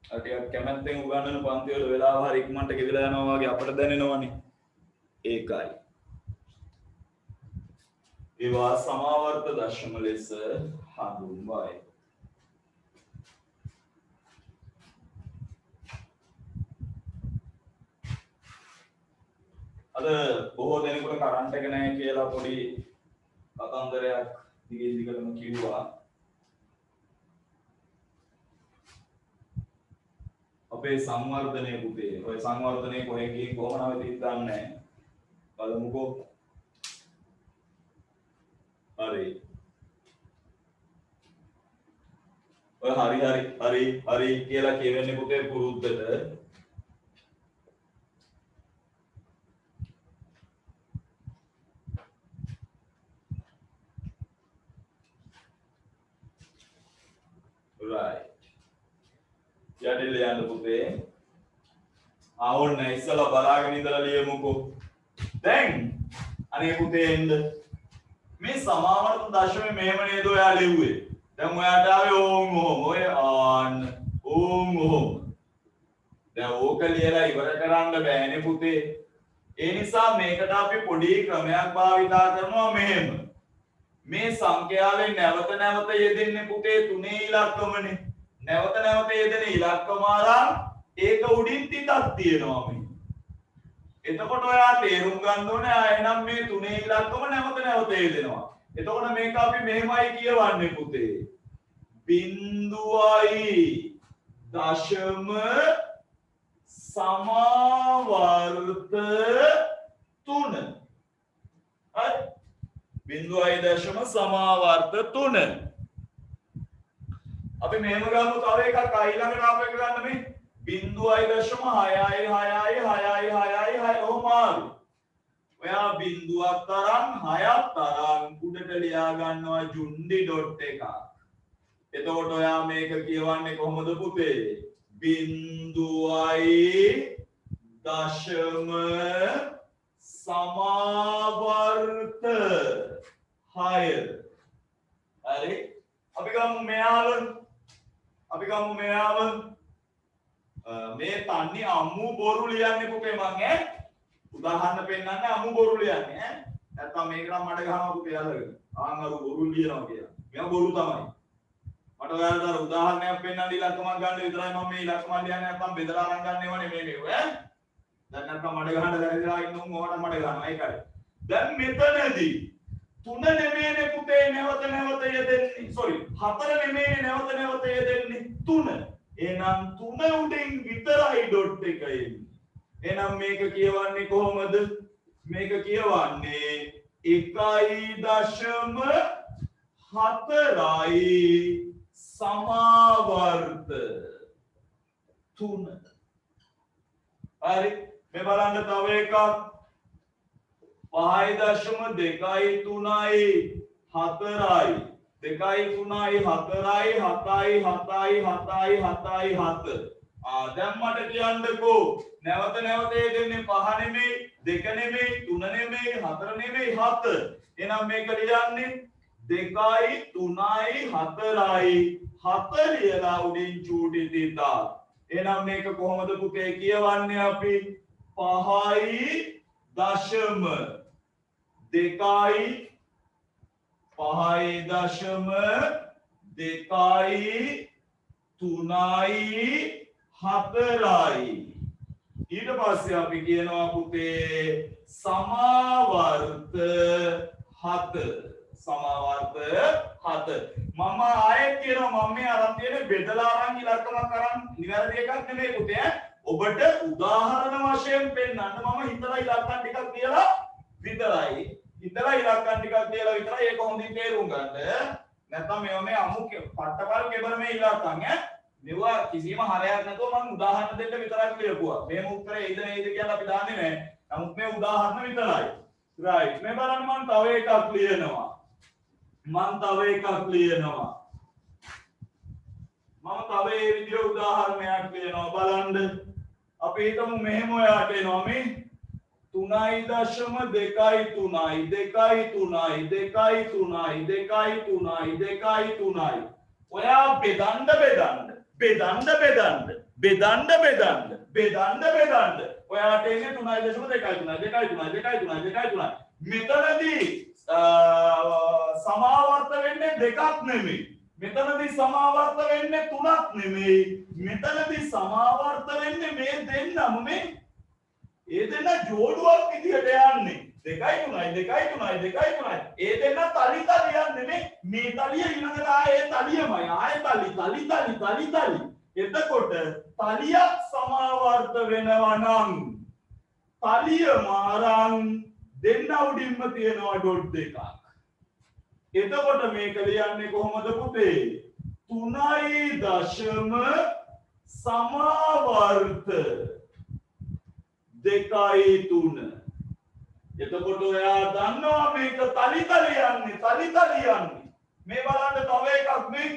ටිකක් කැමැත්තෙන් උගන්වන පන්ති වල වෙලාව හරි ඉක්මනට ගෙවිලා යනවා වගේ අපට දැනෙනවනේ. ඒකයි. ඒවා සමාවර්ත දශම ලෙස හඳුන්වයි. අද බොහෝ දෙනෙකුට කරන්ට් එක නැහැ කියලා පොඩි කතන්දරයක් දිගින් දිගටම කිව්වා. අපේ සංවර්ධනයේ පුතේ ඔය සංවර්ධනයේ කොහෙන් ගිහින් කොහොම නැවතිද දන්නේ නැහැ. බලමුකෝ. හරි. ඔය හරි කියලා කියවෙන්නේ පුතේ පුරුද්දට. right. යටිල යන්න පුතේ. ආවොන්න ඉස්සලා බලාගෙන ඉඳලා ලියමුකෝ. දැන් අනේ පුතේ එන්න. මේ සමාවර්ත දශමේ මෙහෙම නේද ඔයා ලිව්වේ. දැන් ඔයාට ආවේ ඕම් ඕම් ඔය ආන් ඕම් ඕම්. දැන් ඕක ලියලා ඉවර කරන්න බෑනේ පුතේ. ඒ නිසා මේකට අපි පොඩි ක්‍රමයක් භාවිතා කරනවා මෙහෙම. මේ සංඛ්‍යාවෙන් නැවත නැවත යෙදෙන්නේ පුතේ තුනේ ඉලක්කමනේ. නැවත නැවත යෙදෙන ඉලක්කම ආරම් ඒක උඩින් තිතක් තියෙනවා මේ. එතකොට ඔයා තේරුම් ගන්න ඕනේ එහෙනම් මේ තුනේ ඉලක්කම නැවත නැවත යෙදෙනවා. එතකොට මේක අපි මෙහෙමයි කියවන්නේ පුතේ. බිංදුවයි දශම සමාවර්ත 3. හරි? බිංදුවයි දශම සමාවර්ත 3. අපි මෙහෙම ගමු තව එකක් ඊළඟට ආපු එක ගන්න මේ. බිංදුවයි දශම 6යි 6යි 6යි 6යි 6 ඔහොම මාරු. ඔයා බිංදුවක් තරම් 6ක් තරම් උඩට ලියා ගන්නවා ජුන්ඩි ඩොට් එකක්. එතකොට ඔයා මේක කියවන්නේ කොහොමද පුතේ? බිංදුවයි දශම සමාවර්ත 6. හරි? අපි ගමු මෙයාව. මේ තන්නේ අමු බොරු ලියන්නේ පුතේ මං උදාහරණ පෙන්නන්නේ අමු බොරු ලියන්නේ නැත්තම් මේක නම් මඩ ගහනවා පුතේ අල්ලගෙන ආන් අර බොරු ලියනවා කියලා. මෙයා බොරු තමයි. මට ඔයාලට අර උදාහරණයක් පෙන්නන්න ඉලක්කමක් ගන්න විතරයි මම මේ ඉලක්කම ලියන්නේ නැත්තම් බෙදලා අරන් ගන්න ඒවා නෙමෙයි මේක ඈ. දැන් නැත්තම් මඩ ගහන්න දැනලා ඉන්න උන් ඕකට මඩ ගන්නවා ඒකයි. දැන් මෙතනදී 3 නෙමෙයිනේ පුතේ නැවත නැවත යෙදෙන්නේ. sorry 4 නෙමෙයිනේ නැවත නැවත යෙදෙන්නේ 3. එහෙනම් 3 උඩින් විතරයි ඩොට් එක එන්නේ. එහෙනම් මේක කියවන්නේ කොහොමද? මේක කියවන්නේ 1.4යි සමාවර්ත 3. හරි මේ බලන්න තව එකක් 5.2යි 3යි 4යි 2යි 3යි 4යි 7යි 7යි 7යි 7යි 7. දැන් මට කියන්නකෝ නැවත නැවත දෙන්නේ 5 නෙමෙයි 2 නෙමෙයි 3 නෙමෙයි 4 නෙමෙයි 7. එහෙනම් මේක ලියන්නේ 2යි 3යි 4යි 7 ලියලා උඩින් චූටි තිතා. එහෙනම් මේක කොහොමද පුතේ කියවන්නේ අපි 5යි දශම 2යි 5යි දශම 2යි 3යි 4යි. ඊට පස්සේ අපි කියනවා පුතේ සමාවර්ත 7. සමාවර්ත 7. මම ආයෙත් කියනවා මම මේ අරන් තියෙන බෙදලා අරන් ඉලක්කමක් අරන් නිවැරදි එකක් නෙමෙයි පුතේ. ඔබට උදාහරණ වශයෙන් පෙන්නන්න මම හිතලා ඉලක්කම් ටිකක් කියලා විතරයි. හිතලා ඉලක්කම් ටිකක් කියලා විතරයි ඒක හොඳින් තේරුම් ගන්න. නැත්නම් මේ අමු පට්ටපල් කෙබර මේ ඉලක්කම් මෙවුවා කිසිම හරයක් නැතුව මම උදාහරණ දෙන්න විතරක් ලියපුවා. මේම උත්තරේ එයිද නේද කියලා අපි දන්නේ නැහැ. නමුත් මේ උදාහරණ විතරයි. right. මේ බලන්න මම තව එකක් ලියනවා. මම තව ඒ විදිහ උදාහරණයක් ලියනවා බලන්න. අපි හිතමු මෙහෙම ඔයාට එනවා මේ 3.2යි 3යි. ඔයා බෙදන්න. ඔයාට එන්නේ 3.2. මෙතනදී දෙකක් නෙමෙයි. මෙතනදී සමාවර්ත වෙන්නේ තුනක් නෙමෙයි. මෙතනදී සමාවර්ත වෙන්නේ මේ දෙන්නම මේ ඒ දෙන්න ජෝඩුවක් විදියට යන්නේ. 2 3 2 3 2 3. ඒ දෙන්න තලි තලි යන්නේ මේ තලිය ඊළඟට ආයේ තලියමයි. ආයේ තලි. එතකොට තලියක් සමාවර්ත වෙනවා නම් තලියම අරන් දෙන්න උඩින්ම තියෙනවා ඩොට් දෙකක්. එතකොට මේක ලියන්නේ කොහොමද පුතේ? 3.0 සමාවර්ත 2.3. එතකොට ඔයා දන්නවා මේක තලි යන්නේ. මේ බලන්න තව එකක් මේ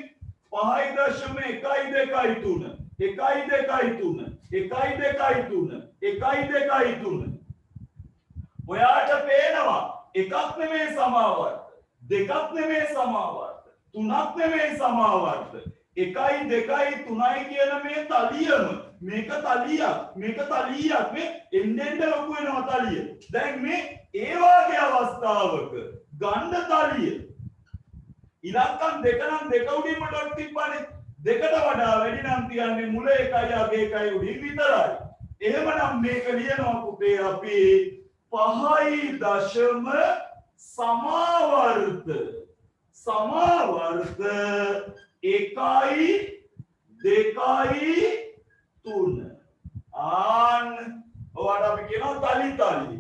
5.1 1.2 ඔයාට පේනවා එකක් නෙමේ සමාවර්ත, දෙකක් නෙමේ සමාවර්ත, තුනක් නෙමේ සමාවර්ත. 1 2 3 කියන මේ තලියම මේක තලියක් මේ එන්නෙන්ද ලොකු වෙනවා තලිය. දැන් මේ ඒ වාගේ අවස්ථාවක ගණ්ඩ තලිය ඉලක්කම් දෙක නම් දෙක උඩින්ම ඩොට් තිබ්බනේ. දෙකට වඩා වැඩි නම් තියන්නේ මුල 1යි අග 1යි උඩින් විතරයි. එහෙමනම් මේක ලියනවා පුතේ අපි 5.0 සමාවර්ත 1 2 3. ආන් ඔයාට අපි කියනවා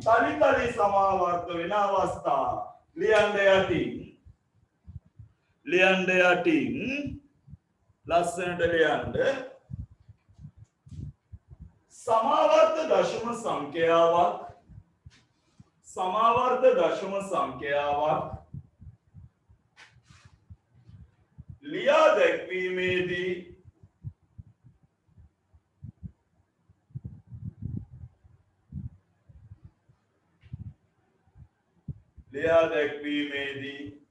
තලි සමාවර්ත වෙන අවස්ථා. ලියන්න යටින් ලස්සනට ලියන්න. සමාවර්ත දශම සංඛ්‍යාවක් ලියා දැක්වීමේදී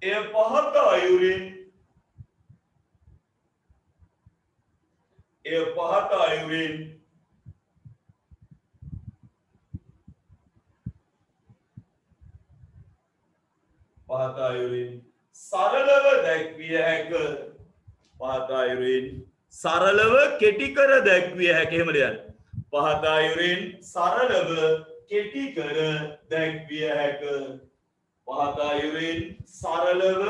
එය පහත අයුරින් සරලව දැක්විය හැක. පහත අයුරින් සරලව කෙටි කර දැක්විය හැක. එහෙම ලියන්න. පහත අයුරින් සරලව කෙටි කර දැක්විය හැක. පහත අයුරින් සරලව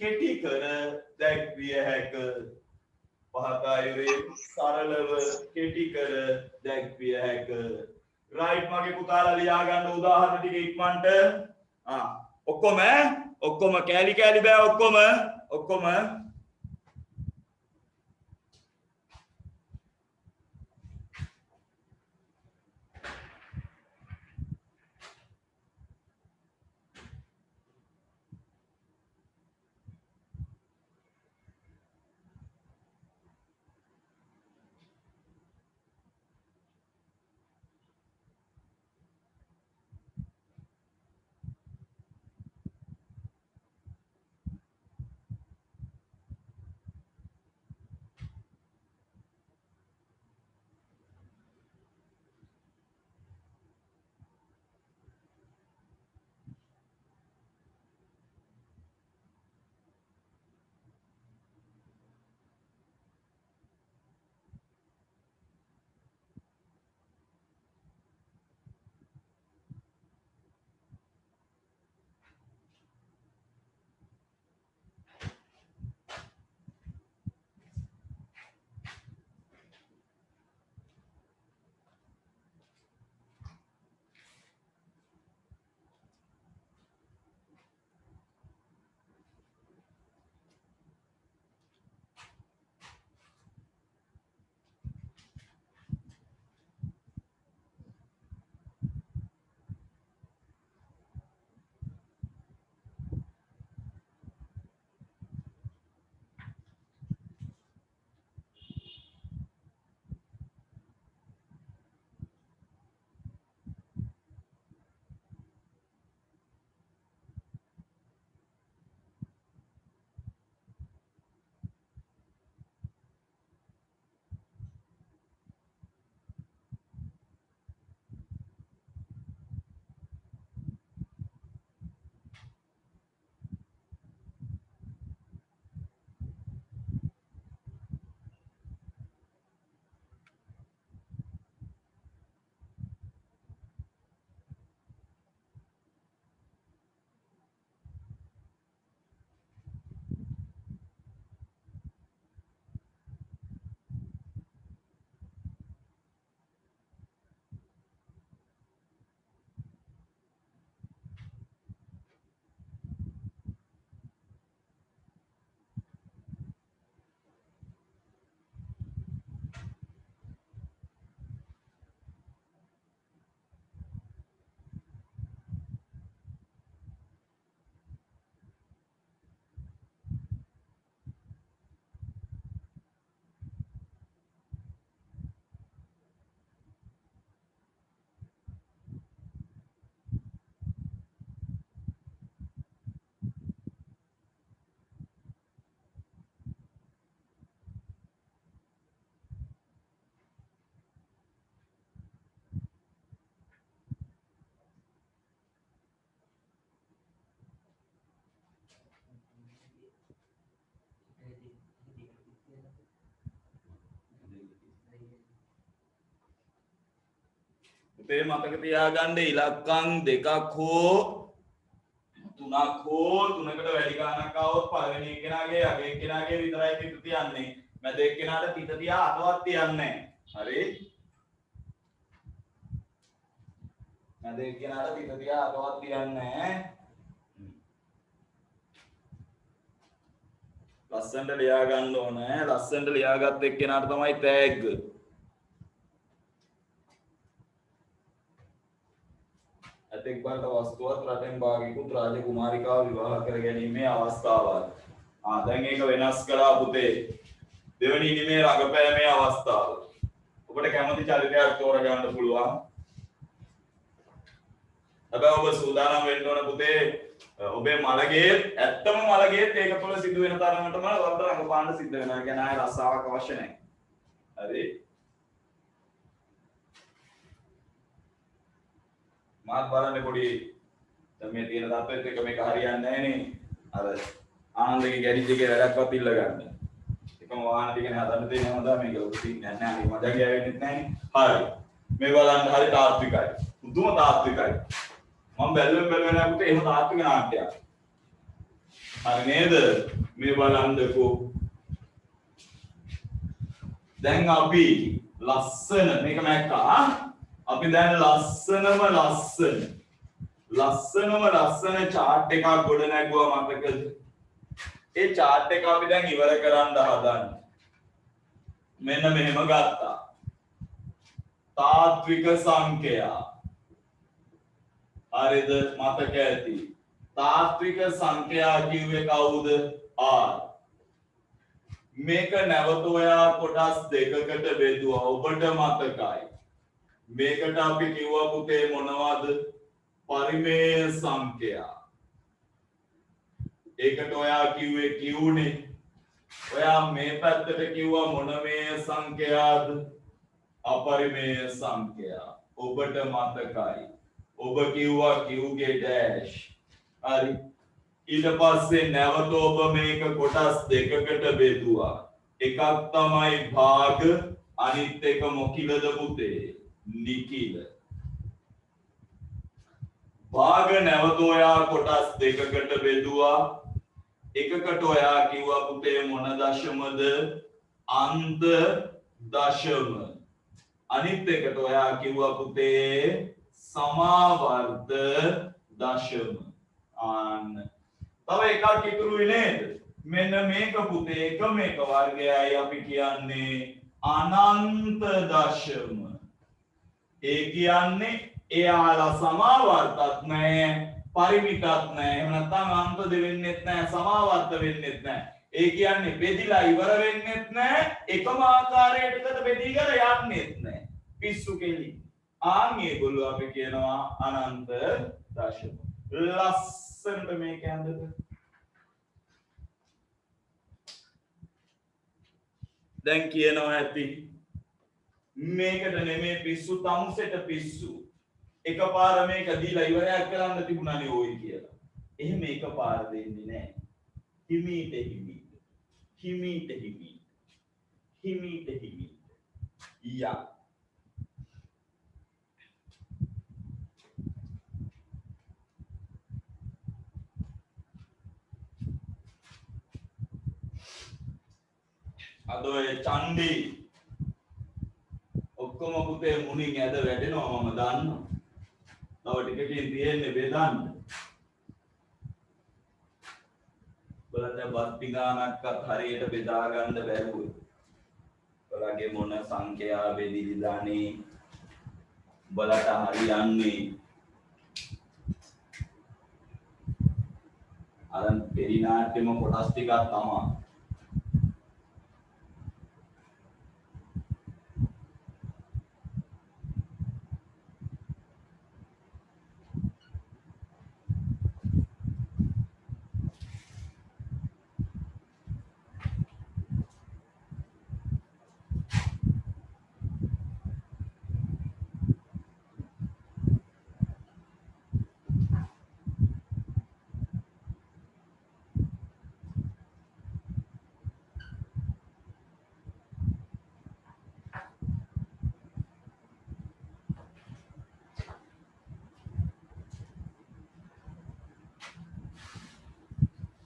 කෙටි කර දැක්විය හැක. පහත අයුරින් සරලව කෙටි කර දැක්විය හැක. රයිට් මගේ පුතාලා ලියා ගන්න උදාහරණ ටික ඉක්මනට. ඔක්කොම කෑලි බෑ ඔක්කොම පුතේ මතක තියාගන්න ඉලක්කම් දෙකක් හෝ තුනක් හෝ තුනකට වැඩි ගණනක් આવොත් පළවෙනි එක්කෙනාගේ අග එක්කෙනාගේ විතරයි පිට තියන්නේ. මැද එක්කෙනාට පිට තියා අතවත් තියන්නේ නැහැ. හරි? මැද එක්කෙනාට පිට තියා අතවත් තියන්නේ නැහැ. ලස්සනට ලියා ගන්න ඕනේ. ලස්සනට ලියාගත් එක්කෙනාට තමයි තෑග්ග. ඇතෙක් බලට වස්තුවත් රටෙන් භාගිකුත් රාජකුමාරිකාව විවාහ කර ගැනීමේ අවස්ථාවල්. දැන් ඒක වෙනස් කළා පුතේ. දෙවෙනි ඉනිමේ රඟපෑමේ අවස්ථාව. ඔබට කැමති චරිතයක් තෝරගන්න පුළුවන්. හැබැයි ඔබ සූදානම් වෙන්න ඕන පුතේ. ඔබේ මලගේ ඇත්තම මලගේ ඒක තුළ සිදු වෙන තරමටම ඔබට රඟපාන්න සිද්ධ වෙනවා. ඒ කියන්නේ ආය රස්සාවක් අවශ්‍ය නැහැ. හරි? මාත් බලන්නේ පොඩි දැන් මේ තියෙන තත්ත්වෙත් එක මේක හරියන්නේ නැහැ නේ. අර ආනන්දගේ ගැරිජ් එකේ වැඩක්වත් ඉල්ල ගන්න. එකම වාහන ටිකනේ හදන්න තියෙන හොඳා මේක ලොකු සීන් නෑ නේ. මට ගෑවෙන්නෙත් නැහැ නේ. හරි. මේ බලන්න හරි තාත්විකයි. මුදුම තාත්විකයි. මම බැලුවෙන් නෑ පුතේ එහෙම තාත්වික නාට්‍යයක්. හරි නේද? මේ බලන්නකෝ. දැන් අපි ලස්සන මේක මැක්කා. අපි දැන් ලස්සනම ලස්සන chart එකක් ගොඩ නැගුවා මතකද? ඒ chart එක අපි දැන් ඉවර කරන්න හදන්නේ. මෙන්න මෙහෙම ගත්තා. තාත්වික සංඛ්‍යා. හරිද? මතක ඇති. තාත්වික සංඛ්‍යා කිව්වේ කවුද? R. මේක නැවත ඔයා කොටස් දෙකකට බෙදුවා. ඔබට මතකයි. මේකට අපි කිව්වා පුතේ මොනවද? පරිමේය සංඛ්‍යා. ඒකට ඔයා කිව්වේ Q නේ. ඔයා මේ පැත්තට කිව්වා මොන මේය සංඛ්‍යාද? අපරිමේය සංඛ්‍යා. ඔබට මතකයි. ඔබ කිව්වා Q ගේ ඩෑෂ්. හරි. ඊට පස්සේ නැවත ඔබ මේක කොටස් දෙකකට බෙදුවා. එකක් තමයි භාග, අනිත් එක මොකිලද පුතේ? නිකිල. භාග නැවත ඔයා කොටස් දෙකකට බෙදුවා. එකකට ඔයා කිව්වා පුතේ මොන දශමද? අන්ත දශම. අනිත් එකට ඔයා කිව්වා පුතේ සමාවර්ත දශම. ආන්න. තව එකක් ඉතුරුයි නේද? මෙන්න මේක පුතේ එකම එක වර්ගයයි අපි කියන්නේ අනන්ත දශම. ඒ කියන්නේ එයාලා සමාවර්තත් නැහැ, පරිමිතත් නැහැ. එහෙම නැත්නම් අන්ත දෙවෙන්නෙත් නැහැ, සමාවර්ත වෙන්නෙත් නැහැ. ඒ කියන්නේ බෙදිලා ඉවර වෙන්නෙත් නැහැ, එකම ආකාරයකට බෙදීගෙන යන්නෙත් නැහැ. පිස්සු කෙලි. මේගොල්ලෝ අපි කියනවා අනන්ත දශම. ලස්සනට මේක ඇඳද? දැන් කියනවා ඇති මේකට නෙමේ පිස්සු තමුසෙට පිස්සු. එකපාර මේක දීලා ඉවරයක් කරන්න තිබුණානේ ඕයි කියලා. එහෙම එකපාර දෙන්නේ නැහැ. හිමීට. යා. අද ඔය චණ්ඩි ඔක්කොම පුතේ මුණින් ඇද වැටෙනවා මම දන්නවා. තව ටිකකින් තියෙන්නේ බෙදන්න. බලන්න බත්ති ගානක්වත් හරියට බෙදා ගන්න බැරුව. බලගේ මොන සංඛ්‍යා බෙදිලානේ. බලට හරියන්නේ. අර පෙරිනාට්‍යම කොටස් ටිකක් තමයි.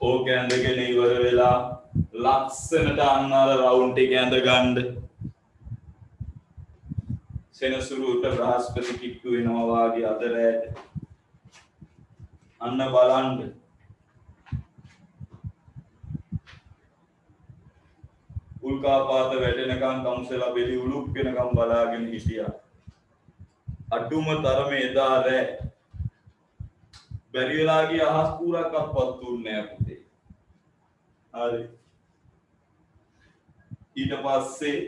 ඕක ඇඳගෙන ඉවර වෙලා ලක්ෂණට අන්න අර රවුන්ඩ් එක ඇඳ ගන්න. සෙනසුරුට බ්‍රහස්පති කිට්ටු වෙනවා වාගේ අද රැට. අන්න බලන්න. උල්කාපාත වැටෙනකම් කම්සලා බෙලි උලුක් වෙනකම් බලාගෙන හිටියා. අඩුම තරමේ එදා රැ බැරි වෙලා ගිය අහස් පුරක්වත් දුන්නේ නැහැ පුතේ. හරි. ඊට පස්සේ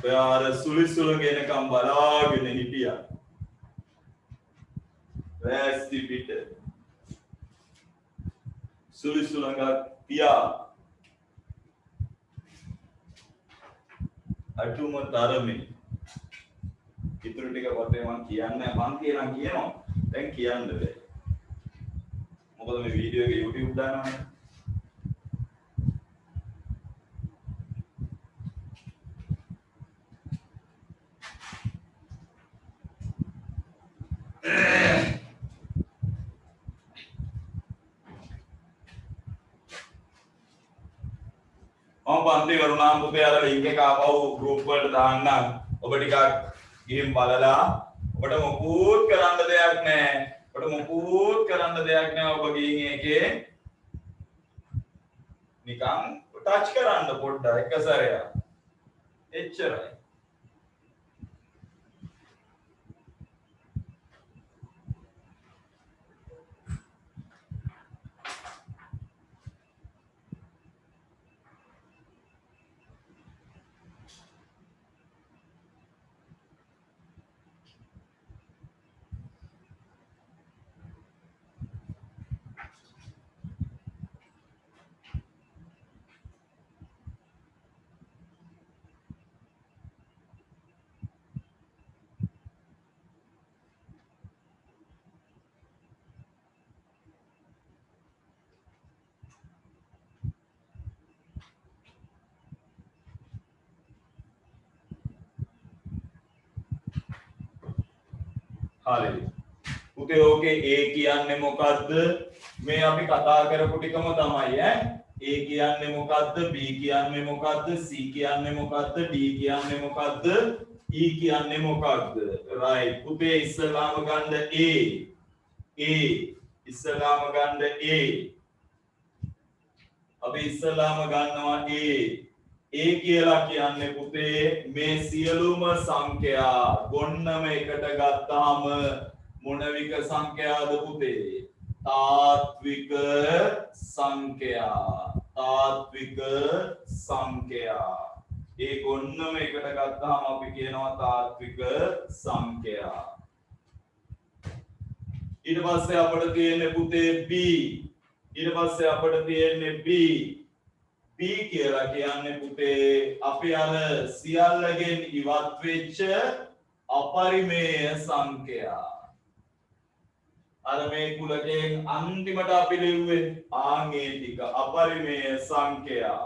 ඔයාර සුලිසුලගෙනකම් බලාගෙන හිටියා. වැස්ති පිට සුලිසුලඟක් තියා අටුම තරමේ ඉතුරු ටික පොතේ මම කියන්නේ මං කියනවා දැන් කියන්න බෑ මොකද මේ වීඩියෝ එක YouTube දානවනේ. පන්ති වරුණාම් පුතේ අර ලින්ක් එක ආපහු group වලට දාන්නම්. ඔබ ටිකක් ගිහින් බලලා ඔබට මොකුත් කරන්න දෙයක් නැහැ. ඔබ ගිහින් ඒකේ නිකන් ටච් කරන්න පොඩ්ඩක් එක සැරයක්. එච්චරයි. හරි. පුතේ ඕකේ A කියන්නේ මොකද්ද? මේ අපි කතා කරපු ටිකම තමයි ඈ. A කියන්නේ මොකද්ද? B කියන්නේ මොකද්ද? C කියන්නේ මොකද්ද? D කියන්නේ මොකද්ද? E කියන්නේ මොකද්ද? right. පුතේ ඉස්සලාම ගන්න A. ඉස්සලාම ගන්න A. අපි ඉස්සලාම ගන්නවා A. A කියලා කියන්නේ පුතේ මේ සියලුම සංඛ්‍යා ගොන්නම එකට ගත්තාම මොන වික සංඛ්‍යාද පුතේ? තාත්වික සංඛ්‍යා. ඒ ගොන්නම එකට ගත්තාම අපි කියනවා තාත්වික සංඛ්‍යා. ඊට පස්සේ අපිට තියෙන්නේ පුතේ B. B කියලා කියන්නේ පුතේ අපි අර සියල්ලගෙන් ඉවත් වෙච්ච අපරිමේය සංඛ්‍යා. අර මේ කුලකයෙන් අන්තිමට අපි ලිව්වේ ආන්ගේ ටික අපරිමේය සංඛ්‍යා.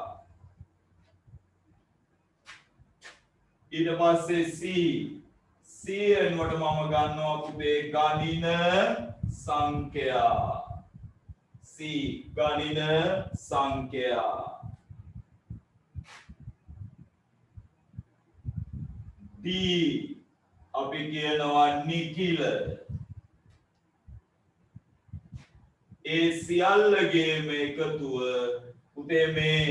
ඊට පස්සේ C එනකොට මම ගන්නවා පුතේ ගණින සංඛ්‍යා. ගණින සංඛ්‍යා. D අපි කියනවා නිකිල. ඒ සියල්ලගේම එකතුව පුතේ මේ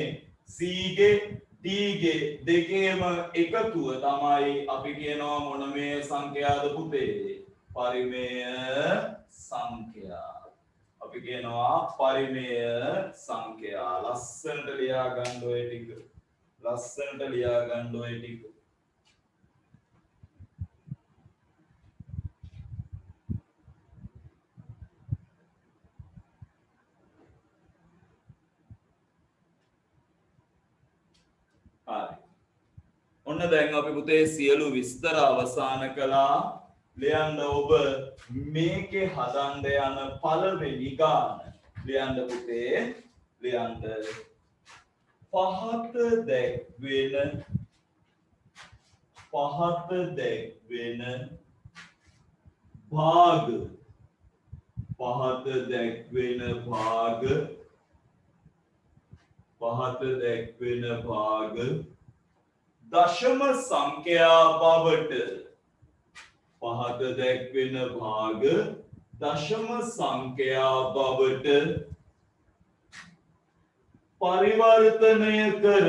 C ගේ D ගේ දෙකේම එකතුව තමයි අපි කියනවා මොන මේ සංඛ්‍යාද පුතේ? පරිමේය සංඛ්‍යා. අපි කියනවා පරිමේය සංඛ්‍යා. ලස්සනට ලියා ගන්න ඔය ටික. හරි. ඔන්න දැන් අපි පුතේ සියලු විස්තර අවසන් කළා. ලියන්න ඔබ මේකේ හදන්න යන පළවෙනි ගාන. ලියන්න පුතේ. පහත දැක්වෙන භාග පහත දැක්වෙන භාග දශම සංඛ්‍යා බවට පහත දැක්වෙන භාග දශම සංඛ්‍යා බවට පරිවර්තනය කර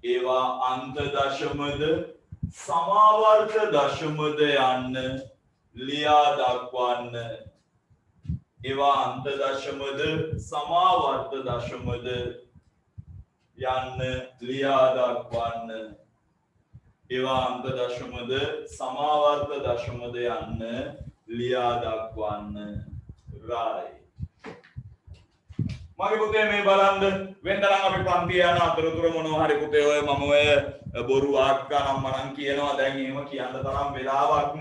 ඒවා අන්ත දශමද සමාවර්ත දශමද යන්න ලියා දක්වන්න ඒවා අන්ත දශමද සමාවර්ත දශමද යන්න ලියා දක්වන්න ඒවා අන්ත දශමද සමාවර්ත දශමද යන්න ලියා දක්වන්න right මගේ පුතේ මේ බලන්න වෙනතරම් අපි පන්ති යන අතරතුර මොනවා හරි පුතේ ඔය මම ඔය බොරු වාක්කා නම් මනම් කියනවා දැන් එහෙම කියන්න තරම් වෙලාවක්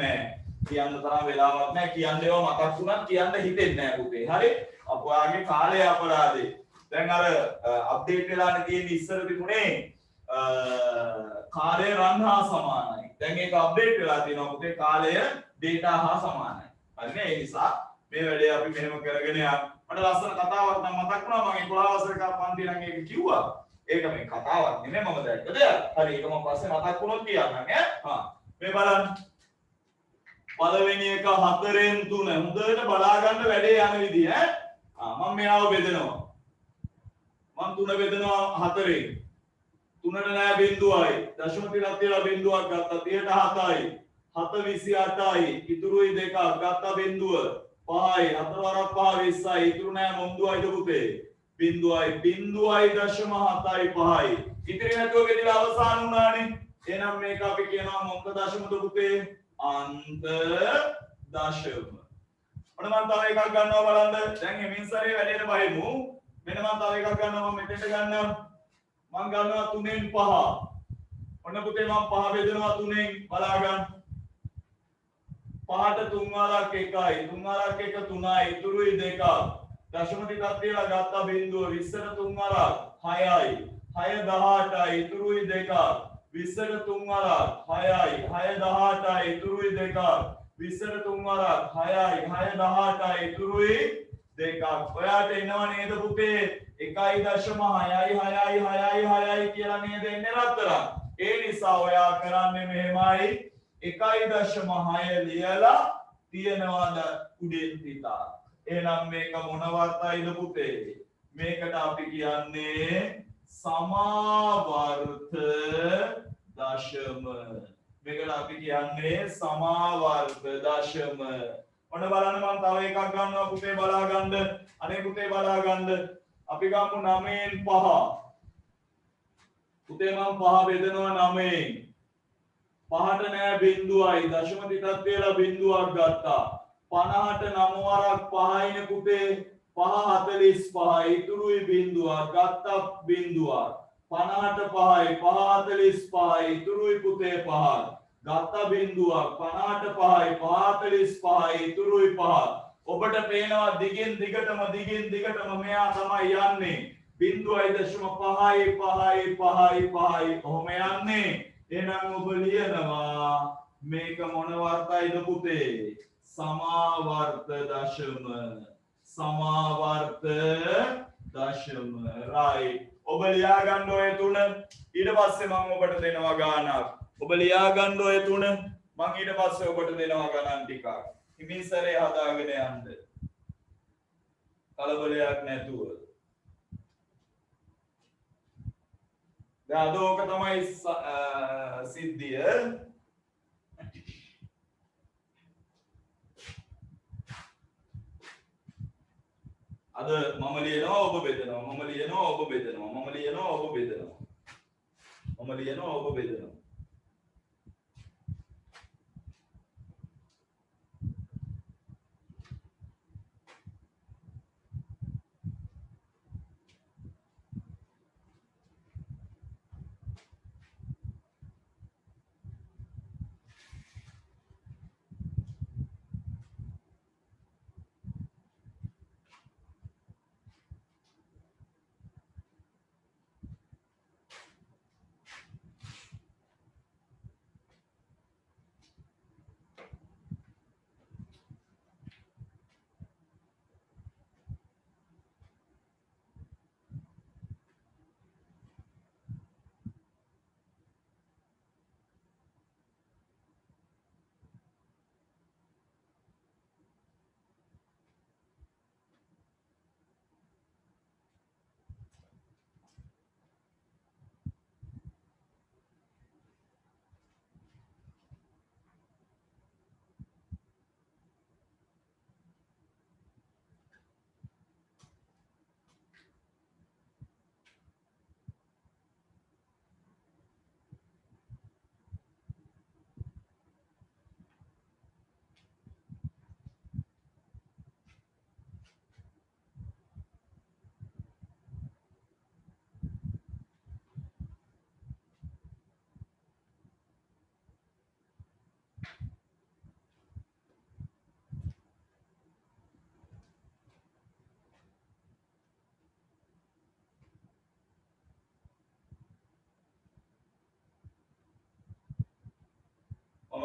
නැහැ කියන්න ඒවා මතක් වුණත් කියන්න හිතෙන්නේ නැහැ පුතේ හරි අපෝයාගේ කාලය අපරාධේ දැන් අර අප්ඩේට් වෙලානේ තියෙන ඉස්සර තිබුණේ කාලය රන් හා සමානයි දැන් ඒක අප්ඩේට් වෙලා තියෙනවා පුතේ කාලය data හා සමානයි හරිනේ ඒ නිසා මේ වැඩේ අපි මෙහෙම කරගෙන යන්න මට ලස්සන කතාවක් නම් මතක් වුණා මම 11 වසරක පන්ති නම් ඒක කිව්වා ඒක මේ කතාවක් නෙමෙයි මම දැක්ක දෙයක් හරි ඒක මම පස්සේ මතක් වුණොත් කියන්නම් ඈ මේ බලන්න පළවෙනි එක 4න් 3 හොඳට බලා ගන්න වැඩේ යන විදිය ඈ මම මෙයාව බෙදනවා මම 3 බෙදනවා 4න් 3ට නෑ බිංදුවයි දශම තිරක් තියලා බිංදුවක් ගත්තා 37යි 7 28යි ඉතුරුයි දෙකක් ගත්තා බිංදුව 5යි 4 වරක් 5 20යි ඉතුරු නෑ මොන්දුවයිද පුතේ බිංදුවයි දශම 7යි 5යි ඉතිරි නැතුව බෙදලා අවසන් වුණානේ එහෙනම් මේක අපි කියනවා මොකද දශමද පුතේ අන්ත දශම ඔන්න මම තව එකක් ගන්නවා බලන්න දැන් හිමින්සරේ වැඩේට බහිමු මෙන්න මම තව එකක් ගන්නවා මම මෙතෙන්ට ගන්නවා මම ගන්නවා 3න් 5 ඔන්න පුතේ මම 5 බෙදනවා 3න් බලා ගන්න 5ට 3 වරක් 1යි 3 වරක් 1 3යි ඉතුරුයි දෙකක් දශම ටිකක් තියලා ගත්තා බිංදුව 20ට 3 වරක් 6යි 6 18යි ඉතුරුයි දෙකක් 20ට 3 වරක් 6යි 6 18යි ඉතුරුයි දෙකක් 20ට 3 වරක් 6යි 6 18යි ඉතුරුයි දෙකක් ඔයාට එනව නේද පුතේ 1.6යි කියලා නේද එන්නේ රත්තරන් ඒ නිසා ඔයා කරන්නේ මෙහෙමයි 1.6 ලියලා තියනවාද උඩින් පිටා එහෙනම් මේක මොන වර්තයිද පුතේ මේකට අපි කියන්නේ සමාවර්ත දශම මේකට අපි කියන්නේ සමාවර්ත දශම ඔන්න බලන්න මම තව එකක් ගන්නවා පුතේ බලා ගන්න අනේ පුතේ බලා ගන්න අපි ගමු 9න් 5 පුතේ මම 5 බෙදනවා 9න් 5ට නෑ බිංදුවයි දශම ටිකක් තියලා බිංදුවක් ගත්තා 50ට 9 වරක් 5යිනේ පුතේ 5 45යි ඉතුරුයි බිංදුවක් ගත්තා බිංදුවක් 50ට 5යි 5 45යි ඉතුරුයි පුතේ 5ක් ගත්තා බිංදුවක් 50ට 5යි 5 45යි ඉතුරුයි 5ක් ඔබට පේනවා දිගින් දිගටම මෙයා තමයි යන්නේ 0.5 ඔහොම යන්නේ එහෙනම් ඔබ ලියනවා මේක මොන වර්තයිද පුතේ සමාවර්ත දශම right ඔබ ලියා ගන්න ඔය තුන ඊට පස්සේ මම ඔබට දෙනවා ගානක් ඔබ ලියා ගන්න ඔය තුන මම ඊට පස්සේ ඔබට දෙනවා ගණන් ටිකක් හිමින්සරේ හදාගෙන යන්න කලබලයක් නැතුව දැන් අදෝක තමයි සිද්ධිය අද මම ලියනවා ඔබ බෙදනවා මම ලියනවා ඔබ බෙදනවා මම ලියනවා ඔබ බෙදනවා මම ලියනවා ඔබ බෙදනවා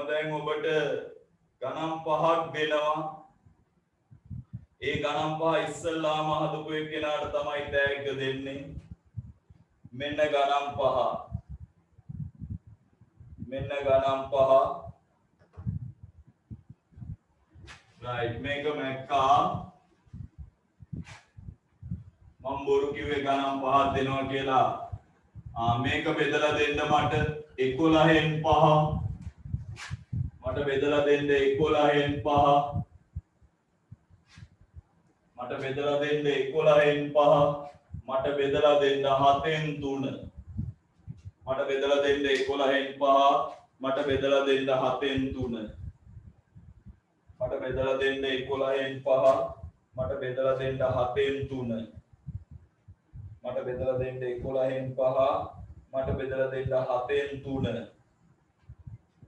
දැන් ඔබට ගණන් පහක් දෙනවා. ඒ ගණන් පහ ඉස්සල්ලාම හදපු එක්කෙනාට තමයි තෑග්ග දෙන්නේ. මෙන්න ගණන් පහ. මෙන්න ගණන් පහ. right මේක මැක්කා. මම බොරු කිව්වේ ගණන් පහක් දෙනවා කියලා. මේක බෙදලා දෙන්න මට 11න් 5. මට බෙදලා දෙන්න 11න් 5. මට බෙදලා දෙන්න 11න් 5. මට බෙදලා දෙන්න 7න් 3. මට බෙදලා දෙන්න 11න් 5. මට බෙදලා දෙන්න 7න් 3. මට බෙදලා දෙන්න 11න් 5. මට බෙදලා දෙන්න 7න් 3. මට බෙදලා දෙන්න 11න් 5. මට බෙදලා දෙන්න 7න් 3.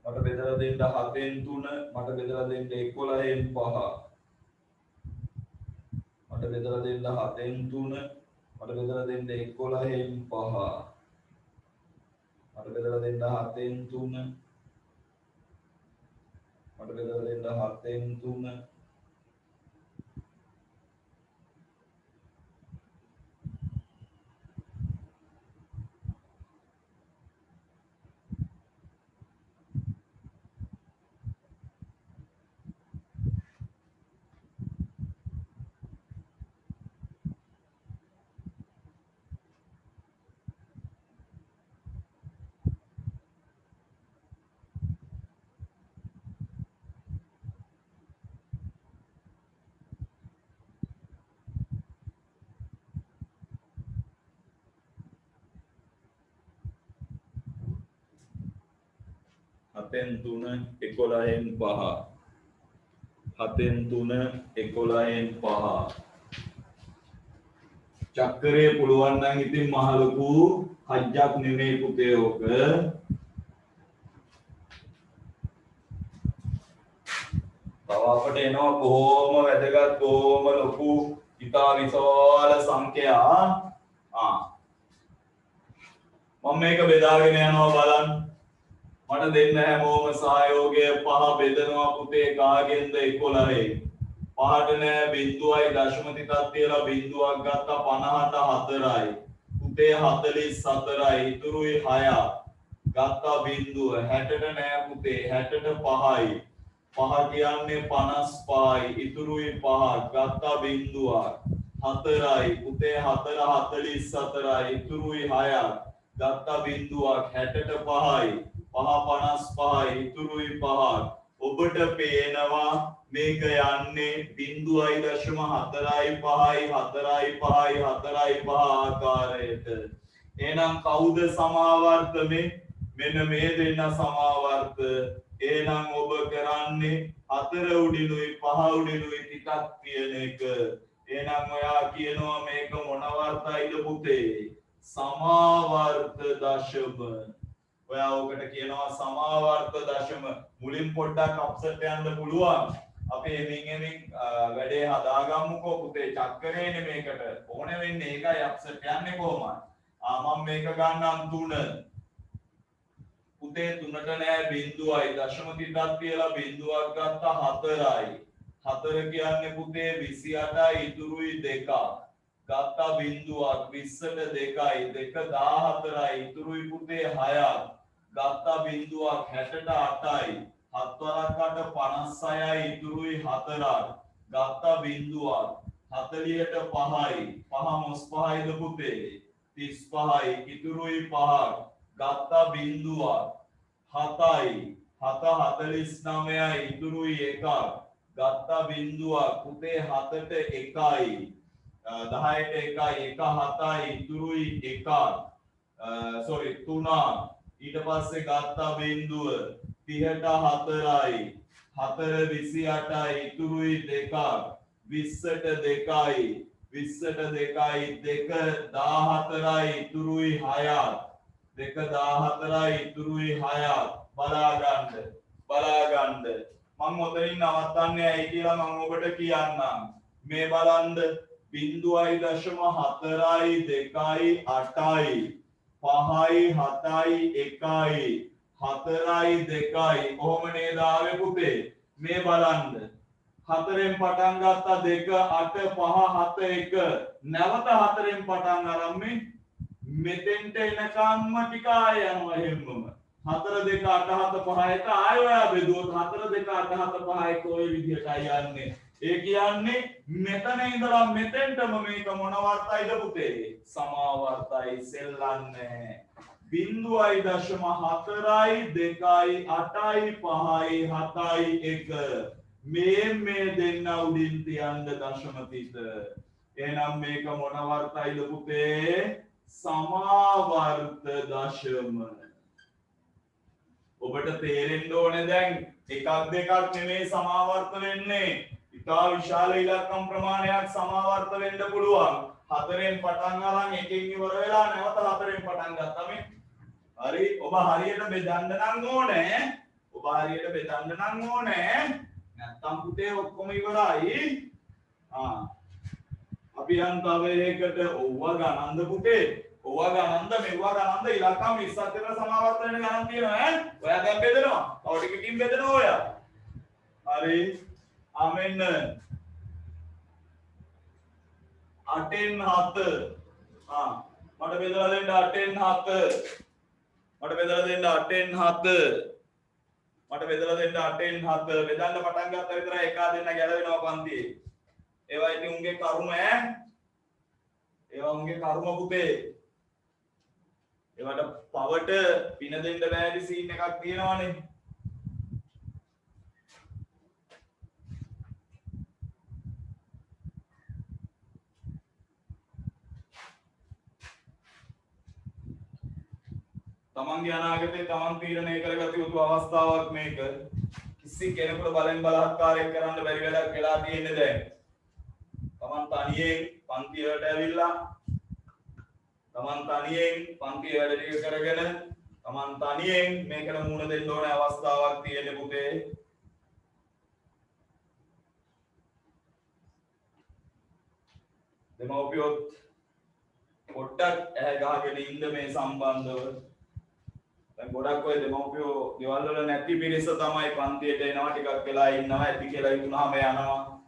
මට බෙදලා දෙන්න 7න් 3. මට බෙදලා දෙන්න 11න් 5. මට බෙදලා දෙන්න 7න් 3. මට බෙදලා දෙන්න 11න් 5. මට බෙදලා දෙන්න 7න් 3. මට බෙදලා දෙන්න 7න් 3. හතෙන් 3 11න් 5. හතෙන් 3 11න් 5. චක්‍රේ පුළුවන් නම් ඉතින් මහ ලොකු හජ්ජක් නෙමෙයි පුතේ ඔක. තව අපට එනවා බොහොම වැදගත් බොහොම ලොකු ඉතා විශාල සංඛ්‍යා. මම මේක බෙදාගෙන යනවා බලන්න. මට දෙන්න හැමෝම සහයෝගය 5 බෙදනවා පුතේ කාගෙන්ද 11යි. 5ට නෑ බිංදුවයි දශම තිතක් තියලා බිංදුවක් ගත්තා 50ට 4යි. පුතේ 44යි ඉතුරුයි 6ක්. ගත්තා බිංදුව 60ට නෑ පුතේ 60ට 5යි. 5 කියන්නේ 55යි ඉතුරුයි 5ක්. ගත්තා බිංදුවක් 4යි පුතේ 4 44යි ඉතුරුයි 6ක්. ගත්තා බිංදුවක් 60ට 5යි. 5 55යි ඉතුරුයි 5ක්. ඔබට පේනවා මේක යන්නේ 0.4යි 5යි 4යි 5යි 4යි 5 ආකාරයට. එහෙනම් කවුද සමාවර්ත මේ? මෙන්න මේ දෙන්න සමාවර්ත. එහෙනම් ඔබ කරන්නේ 4 උඩිනුයි 5 උඩිනුයි ටිකක් තියෙන එක. එහෙනම් ඔයා කියනවා මේක මොන වර්තයිද පුතේ? සමාවර්ත දශම. ඔයා ඔකට කියනවා සමාවර්ත දශම. මුලින් පොඩ්ඩක් අප්සෙට් යන්න පුළුවන්. අපි එමින් වැඩේ හදාගමුකෝ පුතේ. චක්‍රේනේ මේකට ඕනේ වෙන්නේ. ඒකයි අප්සෙට් යන්නේ කොහොමද? මම මේක ගන්නම් 3. පුතේ 3ට නෑ බිංදුවයි දශම තිතක් තියලා බිංදුවක් ගත්තා 4යි. 4 කියන්නේ පුතේ 28යි ඉතුරුයි 2ක්. ගත්තා බිංදුවක් 20ට 2යි 2 14යි ඉතුරුයි පුතේ 6ක්. ගත්තා බිංදුවක් 60ට 8යි 7 වරක් 8 56යි ඉතුරුයි 4ක්. ගත්තා බිංදුවක් 40ට 5යි 5 මොස් 5යිද පුතේ 35යි ඉතුරුයි 5ක්. ගත්තා බිංදුවක් 7යි 7 49යි ඉතුරුයි 1ක්. ගත්තා බිංදුවක් පුතේ 7ට 1යි 10ට 1යි 1 7යි ඉතුරුයි 1ක්. sorry 3ක්. ඊට පස්සේ ගත්තා බිංදුව 30ට 4යි 4 28යි ඉතුරුයි 2ක්. 20ට 2යි 20ට 2යි 2 14යි ඉතුරුයි 6ක්. 2 14යි ඉතුරුයි 6ක්. බලාගන්න මම ඔතනින් නවත්තන්නේ ඇයි කියලා මම ඔබට කියන්නම්. මේ බලන්න 0.4යි 2යි 8යි 5යි 7යි 1යි 4යි 2යි කොහොම නේද ආවේ පුතේ මේ බලන්න 4ෙන් පටන් ගත්තා 2 8 5 7 1 නැවත 4ෙන් පටන් ආරම්භ මෙතෙන්ට එනකම්ම ටික ආය යනවා හැමම 4 2 8 7 5 1 ආය ඔයා බෙදුවොත් 4 2 8 7 5 1 ඔය විදිහටයි යන්නේ ඒ කියන්නේ මෙතන ඉඳලා මෙතෙන්ටම මේක මොන වර්තයිද පුතේ සමාවර්තයි සෙල්ලන්නේ 0.4යි 2යි 8යි 5යි 7යි 1 මේ දෙන්න උඩින් තියන්න දශම තිත එහෙනම් මේක මොන වර්තයිද පුතේ සමාවර්ත දශම ඔබට තේරෙන්න ඕනේ දැන් එකක් දෙකක් නෙමෙයි සමාවර්ත වෙන්නේ ඉතා විශාල ඉලක්කම් ප්‍රමාණයක් සමාවර්ත වෙන්න පුළුවන් 4ෙන් පටන් අරන් එකකින් ඉවර වෙලා නැවත 4ෙන් පටන් ගත්තා මේ හරි ඔබ හරියට බෙදන්න නම් ඕනේ ඔබ හරියට බෙදන්න නම් ඕනේ නැත්තම් පුතේ ඔක්කොම ඉවරයි අපි යන් තව එකකට ඔව්වා ගණන්ද පුතේ ඔව්වා ගණන්ද මෙව්වා ගණන්ද ඉලක්කම් 20ක් විතර සමාවර්ත වෙන ගණන් තියෙනවා ඈ ඔයා දැන් බෙදනවා තව ටිකකින් බෙදනවා ඔයා හරි ආමෙන්න 8න් 7 මට බෙදලා දෙන්න 8න් 7 මට බෙදලා දෙන්න 8න් 7 මට බෙදලා දෙන්න 8න් 7 බෙදන්න පටන් ගත්ත විතර එක දෙන්න ගැලවෙනවා පන්තියේ ඒවා ඉතින් උන්ගේ කර්ම ඒවා උන්ගේ කර්ම පුතේ ඒවට පවට පින දෙන්න බැරි සීන් එකක් තියෙනවානේ තමන්ගේ අනාගතේ තමන් තීරණය කරගත යුතු අවස්ථාවක් මේක කිසි කෙනෙකුට බලෙන් බලහත්කාරයක් කරන්න බැරි වැඩක් වෙලා තියෙන්නේ දැන් තමන් තනියෙන් පන්තියට ඇවිල්ලා තමන් තනියෙන් පන්තිය වැඩ ටික කරගෙන තමන් තනියෙන් මේකට මුහුණ දෙන්න ඕන අවස්ථාවක් තියෙන්නේ පුතේ දෙමව්පියොත් පොඩ්ඩක් ඇහැ ගහගෙන ඉන්න මේ සම්බන්ධව දැන් ගොඩක් ඔය දෙමව්පියෝ ගෙවල් වල නැති පිරිස තමයි පන්තියට එනවා ටිකක් වෙලා ඉන්නවා ඇති කියලා හිතුනහම යනවා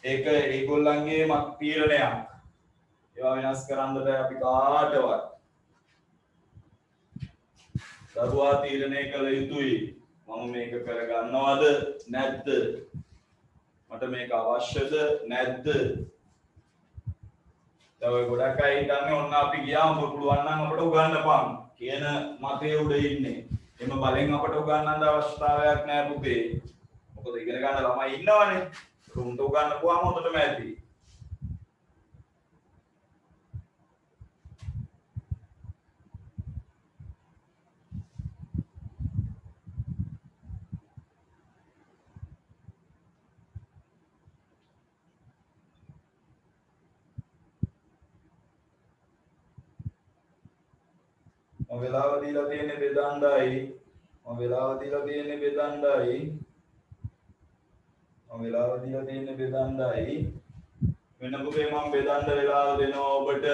ඒක ඒගොල්ලන්ගේ මක් තීරණයක් ඒවා වෙනස් කරන්න බෑ අපි කාටවත් දරුවා තීරණය කළ යුතුයි මම මේක කරගන්නවද නැද්ද මට මේක අවශ්‍යද නැද්ද දැන් ඔය ගොඩක් අය හිතන්නේ ඔන්න අපි ගියාම පුළුවන් නම් අපට උගන්නපන් කියන මතයේ උඩ ඉන්නේ. එම බලෙන් අපට උගන්නන්න අවශ්‍යතාවයක් නැහැ පුතේ. මොකද ඉගෙන ගන්න ළමයි ඉන්නවනේ. උන්ට උගන්නපුවාම හොඳටම ඇති. වෙලාව දීලා තියෙන්නේ බෙදණ්ඩයි මම වෙලාව දීලා තියෙන්නේ බෙදණ්ඩයි වෙන පුතේ මම බෙදන්න වෙලාව දෙනවා ඔබට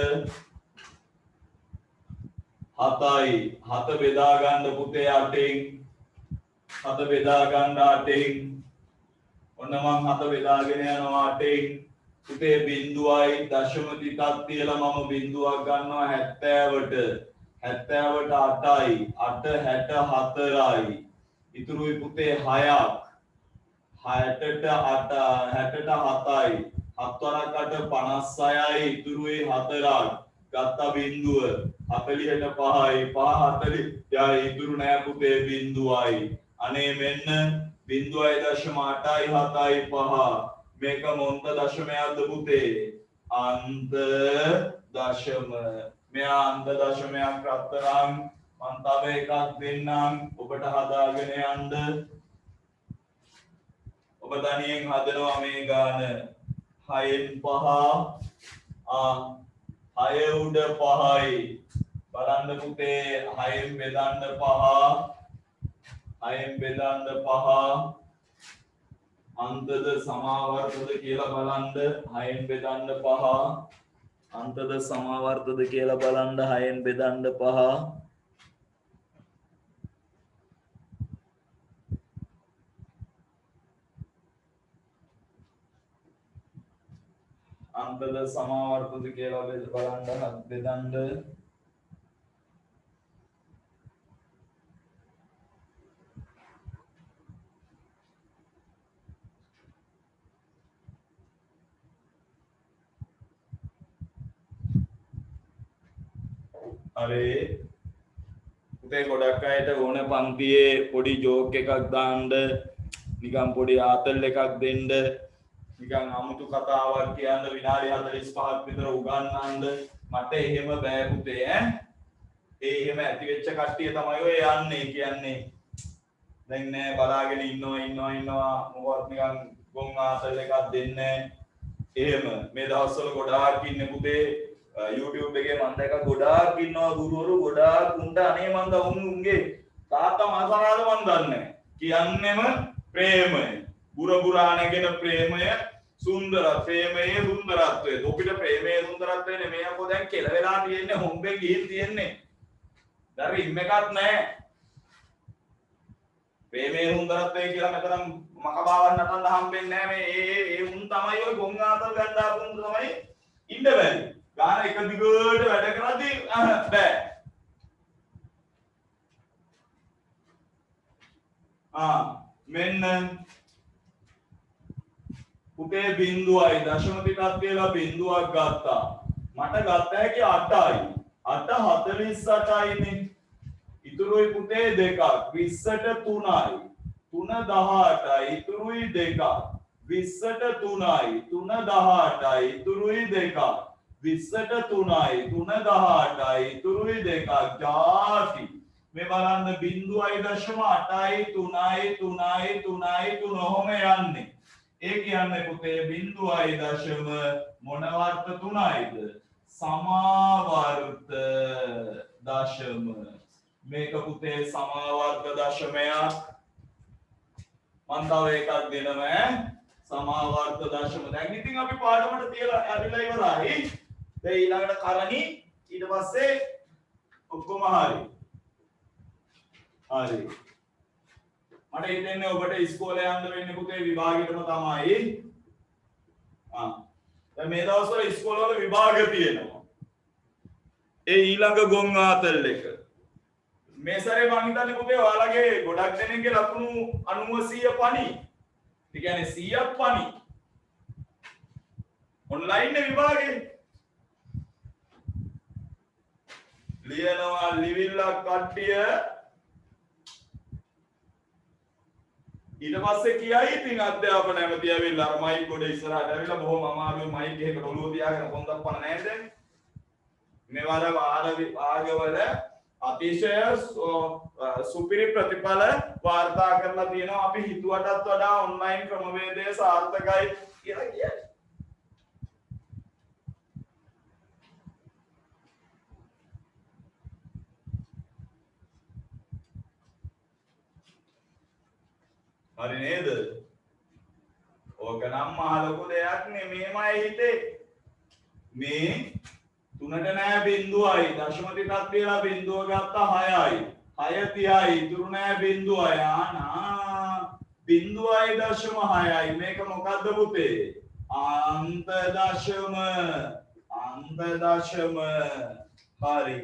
7යි 7 බෙදා ගන්න පුතේ 8න් 7 බෙදා ගන්න 8න් ඔන්න මම 7 බෙදාගෙන යනවා 8න් පුතේ බිඳුවයි දශම තිතක් තියලා මම බිඳුවක් ගන්නවා 70ට 70ට 8යි 8 64යි ඉතුරුයි පුතේ 6ක් 60ට 8 60ට 7යි 7 වරක් 8 56යි ඉතුරුයි 4ක් ගත්ත බිඳුව 40ට 5යි 5 40යි ඉතුරු නෑ පුතේ බිඳුවයි අනේ මෙන්න 0.8යි 7යි 5 මේක මොන්ත දශමයක්ද පුතේ අන්ත දශම මෙයා අන්ත දශමයක් රත්තරන් මන් තව එකක් දෙන්නම් ඔබට හදාගෙන යන්න ඔබ තනියෙන් හදනවා මේ ගාන 6න් 5 6 උඩ 5යි බලන්න පුතේ 6න් බෙදන්න 5 අන්තද සමාවර්තද කියලා බලන්න 6න් බෙදන්න 5 අන්තද සමාවර්තද කියලා බලන්න 6න් බෙදන්න 5 අන්තද සමාවර්තද කියලා බලන්න බෙදන්න. හරි පුතේ ගොඩක් අයට ඕන පන්තියේ පොඩි ජෝක් එකක් දාන්න නිකන් පොඩි ආතල් එකක් දෙන්න නිකන් අමුතු කතාවක් කියන්න විනාඩි 45ක් විතර උගන්වන්න මට එහෙම බෑ පුතේ ඈ ඒ එහෙම ඇති වෙච්ච කට්ටිය තමයි ඔය යන්නේ කියන්නේ දැන් නෑ බලාගෙන ඉන්නවා මොකවත් නිකන් ගොන් ආතල් එකක් දෙන්නේ එහෙම මේ දවස්වල ගොඩාක් ඉන්නේ පුතේ YouTube එකේ මම දැක්ක ගොඩාක් ඉන්නවා ගුරුවරු ගොඩාක් උන්ට අනේ මම දා උන්ගේ තාත්තා මාසනාද මන් දන්නේ කියන්නෙම ප්‍රේමය බුරබුරා නැගෙන ප්‍රේමය සුන්දර ප්‍රේමයේ සුන්දරත්වය ඔපිට ප්‍රේමයේ සුන්දරත්වය නෙමෙයි අපෝ දැන් කෙල වෙලා තියෙන්නේ හොම්බෙන් ගිහින් තියෙන්නේ දැන් ඉම් එකක් නැහැ ප්‍රේමයේ සුන්දරත්වය කියලා මෙතන මකබාවන් නටන්න හම්බෙන්නේ නැහැ මේ ඒ උන් තමයි ඔය ගොන් ආතල් ගන්නාපු උන් තමයි ඉන්න බැරි ගාන එක දිගට වැඩ කරද්දී බෑ මෙන්න පුතේ බිඳුවයි දශම පිටක් කියලා බිඳුවක් ගත්තා මට ගත්ත හැකි 8යි 8 48යිනේ ඉතුරුයි පුතේ දෙකක් 20ට 3යි 3 18යි ඉතුරුයි දෙකක් 20ට 3යි 3 18යි ඉතුරුයි දෙකක් 20ට 3යි 3 18යි ඉතුරුයි දෙකක් ජාති මේ බලන්න 0.8යි 3යි 3යි 3යි 3 ඔහොම යන්නේ ඒ කියන්නේ පුතේ 0.8 මොන වර්ත 3යිද සමාවර්ත දශම මේක පුතේ සමාවර්ත දශමයක් මන් තව එකක් දෙනවා සමාවර්ත දශම දැන් ඉතින් අපි පාඩමට තියලා ඇවිල්ලා ඉවරයි දැන් ඊළඟට කරණි ඊට පස්සේ ඔක්කොම හරි මට හිතෙන්නේ ඔබට ඉස්කෝලේ යන්න වෙන්නේ පුතේ විභාගෙටම තමයි දැන් මේ දවස්වල ඉස්කෝලවල විභාග තියෙනවා ඒ ඊළඟ ගොන් ආතල් එක මේ සැරේ මං හිතන්නේ පුතේ ඔයාලගේ ගොඩක් දෙනෙක්ගේ ලකුණු 90 100 පණි ඒ කියන්නේ 100ක් පණි ඔන්ලයින් විභාගේ ලියනවා ලිවිල්ලක් කට්ටිය ඊට පස්සේ කියයි ඉතින් අධ්‍යාපන ඇමති ඇවිල්ලා අර මයික් ගොඩ ඉස්සරහට ඇවිල්ලා බොහොම අමාරුයි මයික් එකකට ඔළුව තියාගෙන කොන්දක් පන නැද්ද මෙවර ආගවල අතිශය සුපිරි ප්‍රතිඵල වාර්තා කරලා තියෙනවා අපි හිතුවටත් වඩා ඔන්ලයින් ක්‍රමවේදය සාර්ථකයි කියලා කියන්නේ හරි නේද ඕක නම් මහ ලොකු දෙයක් නෙමෙයිමයි හිතේ මේ 3ට නෑ බිඳුවයි දශම ටිකක් තියලා බිඳුව ගත්තා 6යි 6 30යි ඉතුරු නෑ බිඳුවයි ආනා බිඳුවයි දශම 6යි මේක මොකද්ද පුතේ අන්ත දශම හරි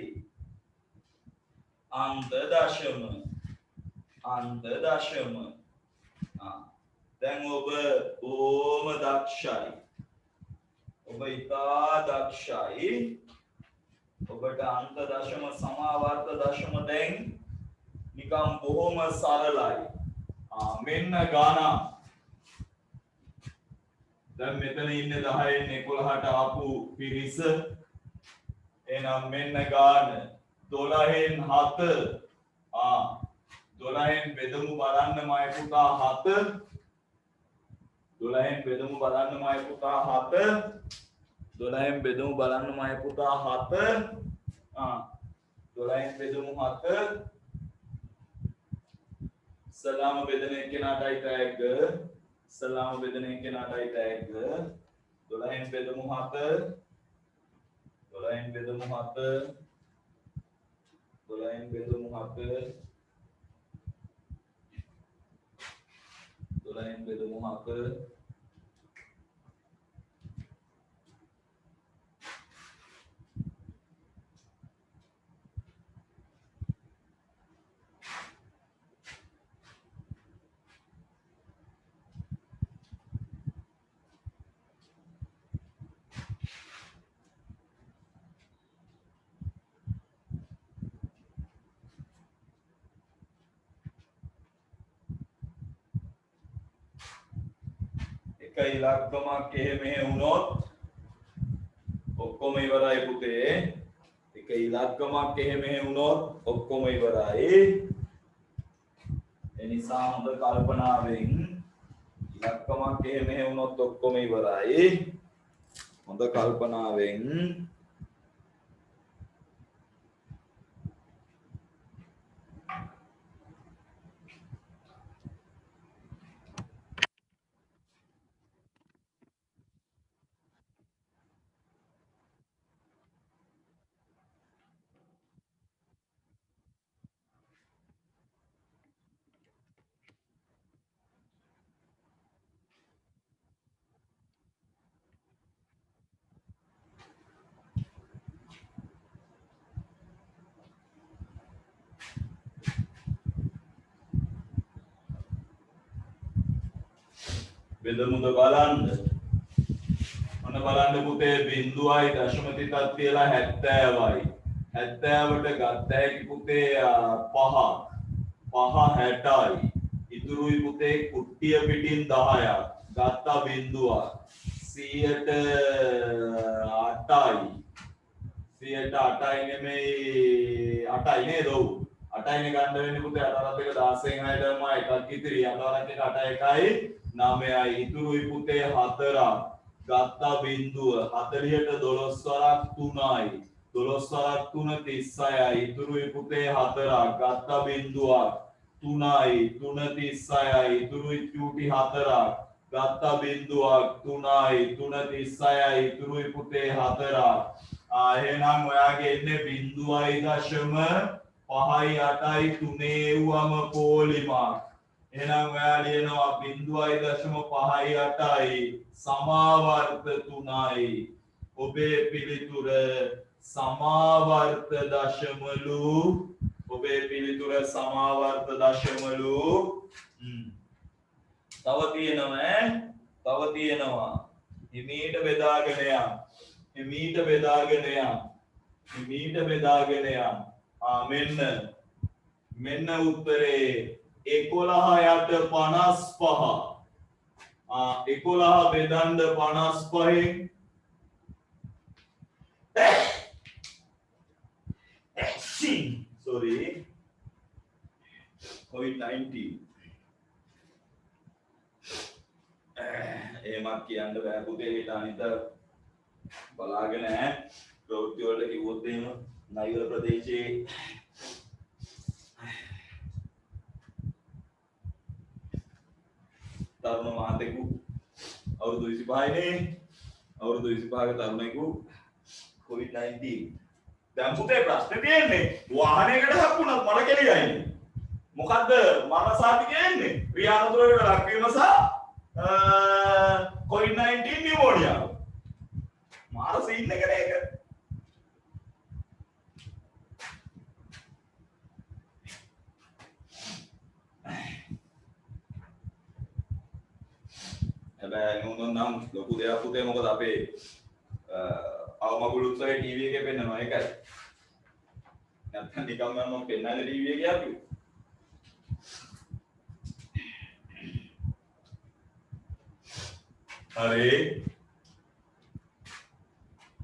අන්ත දශම දැන් ඔබ බොහොම දක්ෂයි ඔබ ඉතා දක්ෂයි ඔබට අන්ත දශම සමාවර්ත දශම දැන් නිකම් බොහොම සරලයි මෙන්න ගාන දැන් මෙතන ඉන්නේ 10න් 11ට ආපු පිරිස එහෙනම් මෙන්න ගාන 12න් 7 12න් බෙදමු බලන්න මය පුතා 7 12න් බෙදමු බලන්න මය පුතා 7 12න් බෙදමු බලන්න මය පුතා 7 12න් බෙදමු 7 සලාම බෙදන එක්කෙනාටයි ටැග් සලාම බෙදන එක්කෙනාටයි ටැග් 12න් බෙදමු 7 12න් බෙදමු 7 12න් බෙදමු 7 12න් බෙදමු 7 එක ඉලක්කමක් එහෙ මෙහෙ වුණොත් ඔක්කොම ඉවරයි පුතේ. එක ඉලක්කමක් එහෙ මෙහෙ වුණොත් ඔක්කොම ඉවරයි. ඒ නිසා හොඳ කල්පනාවෙන් ඉලක්කමක් එහෙ මෙහෙ වුණොත් ඔක්කොම ඉවරයි. හොඳ කල්පනාවෙන් බෙදමුද බලන්න. ඔන්න බලන්න පුතේ 0.3ක් තියලා 70යි. 70ට ගත්ත හැකි පුතේ 5ක්. 5 60යි. ඉතුරුයි පුතේ කුට්ටිය පිටින් 10ක්. ගත්තා බිඳුවක්. 100ට 8යි. 100ට 8යි නෙමෙයි 8යි නේද? ඔව්. 8යිනේ ගන්න වෙන්නේ පුතේ. 8 2 16න් 6ටම එකක් ඉතිරි. 8 1 8 1යි 9යි. ඉතුරුයි පුතේ 4ක්. ගත්තා බිඳුව. 40ට 12 වරක් 3යි. 12 වරක් 3 36යි. ඉතුරුයි පුතේ 4ක්. ගත්තා බිඳුවක්. 3යි. 3 36යි. ඉතුරුයි චූටි 4ක්. ගත්තා බිඳුවක්. 3යි. 3 36යි. ඉතුරුයි පුතේ 4ක්. එහෙනම් ඔයාගේ එන්නේ 0.5යි 8යි 3 වුවම පොලිමක්. එහෙනම් ඔයා ලියනවා 0.5යි 8යි සමාවර්ත 3යි. ඔබේ පිළිතුර සමාවර්ත දශමලු. ඔබේ පිළිතුර සමාවර්ත දශමලු. තව තියෙනවා හිමීට බෙදාගෙන යන්න. හිමීට බෙදාගෙන යන්න. මෙන්න උත්තරේ 11යට 55. 11 බෙදන්න 55න් sorry COVID-19 එහෙමත් කියන්න බෑ පුතේ. ඊට අනිත බලාගෙන ප්‍රවෘත්ති වලට කිව්වොත් එහෙම නයිවර ප්‍රදේශයේ තරුණ මහතෙකු අවුරුදු 25නේ. අවුරුදු 25ක තරුණයෙකු COVID-19. දැන් පුතේ ප්‍රශ්නේ තියෙන්නේ වාහනයකට හප්පුණත් මඩ කෙලියයි. මොකද්ද මරණසාධකය එන්නේ? ක්‍රියානතුරකට ලක්වීම සහ COVID-19 නිමෝනියාව. මාර සීන් එක නේද? හැබැයි මොනනම් ලොකු දෙයක් පුතේ. මොකද අපේ අවමගුල් උත්සවයේ ටීවී එකේ පෙන්නනවා ඒකයි. නැත්නම් නිකම්ම මම පෙන්නන්නේ ටීවී එකේ අපි. හරි.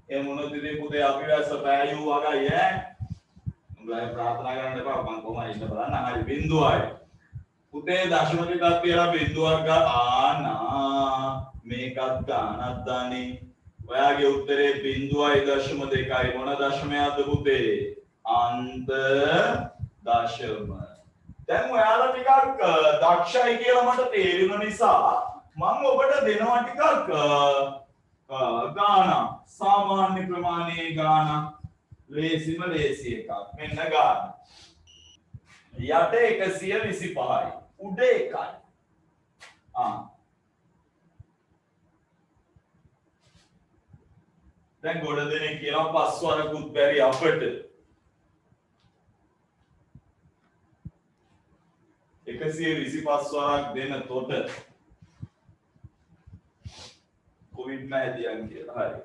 ඒ මොනවද ඉතින් පුතේ අපි වැස්ස පෑයු වගයි ඈ. උඹලා ප්‍රාර්ථනා කරන්න එපා. මම කොහොමද ඉන්න බලන්න. හරි 0යි. පුතේ දශම දෙකක් තියලා බිඳුවක් ගන්නා මේකත් ගන්නත් දානේ. ඔයාගේ උත්තරේ 0.2යි. මොන දශමයක්ද පුතේ? අන්ත දශම. දැන් ඔයාලා ටිකක් දක්ෂයි කියලා මට තේරෙන නිසා මම ඔබට දෙනවා ටිකක් ගානක්. සාමාන්‍ය ප්‍රමාණයේ ගානක්. ලේසි එකක්. මෙන්න ගාන. යට 125යි. උඩ එකයි. දැන් ගොඩ දෙනෙක් කියනවා පස් වරකුත් බැරි අපට. 125 වරක් දෙන තොට කොවිඩ් මෑදියන් කියලා. හරි.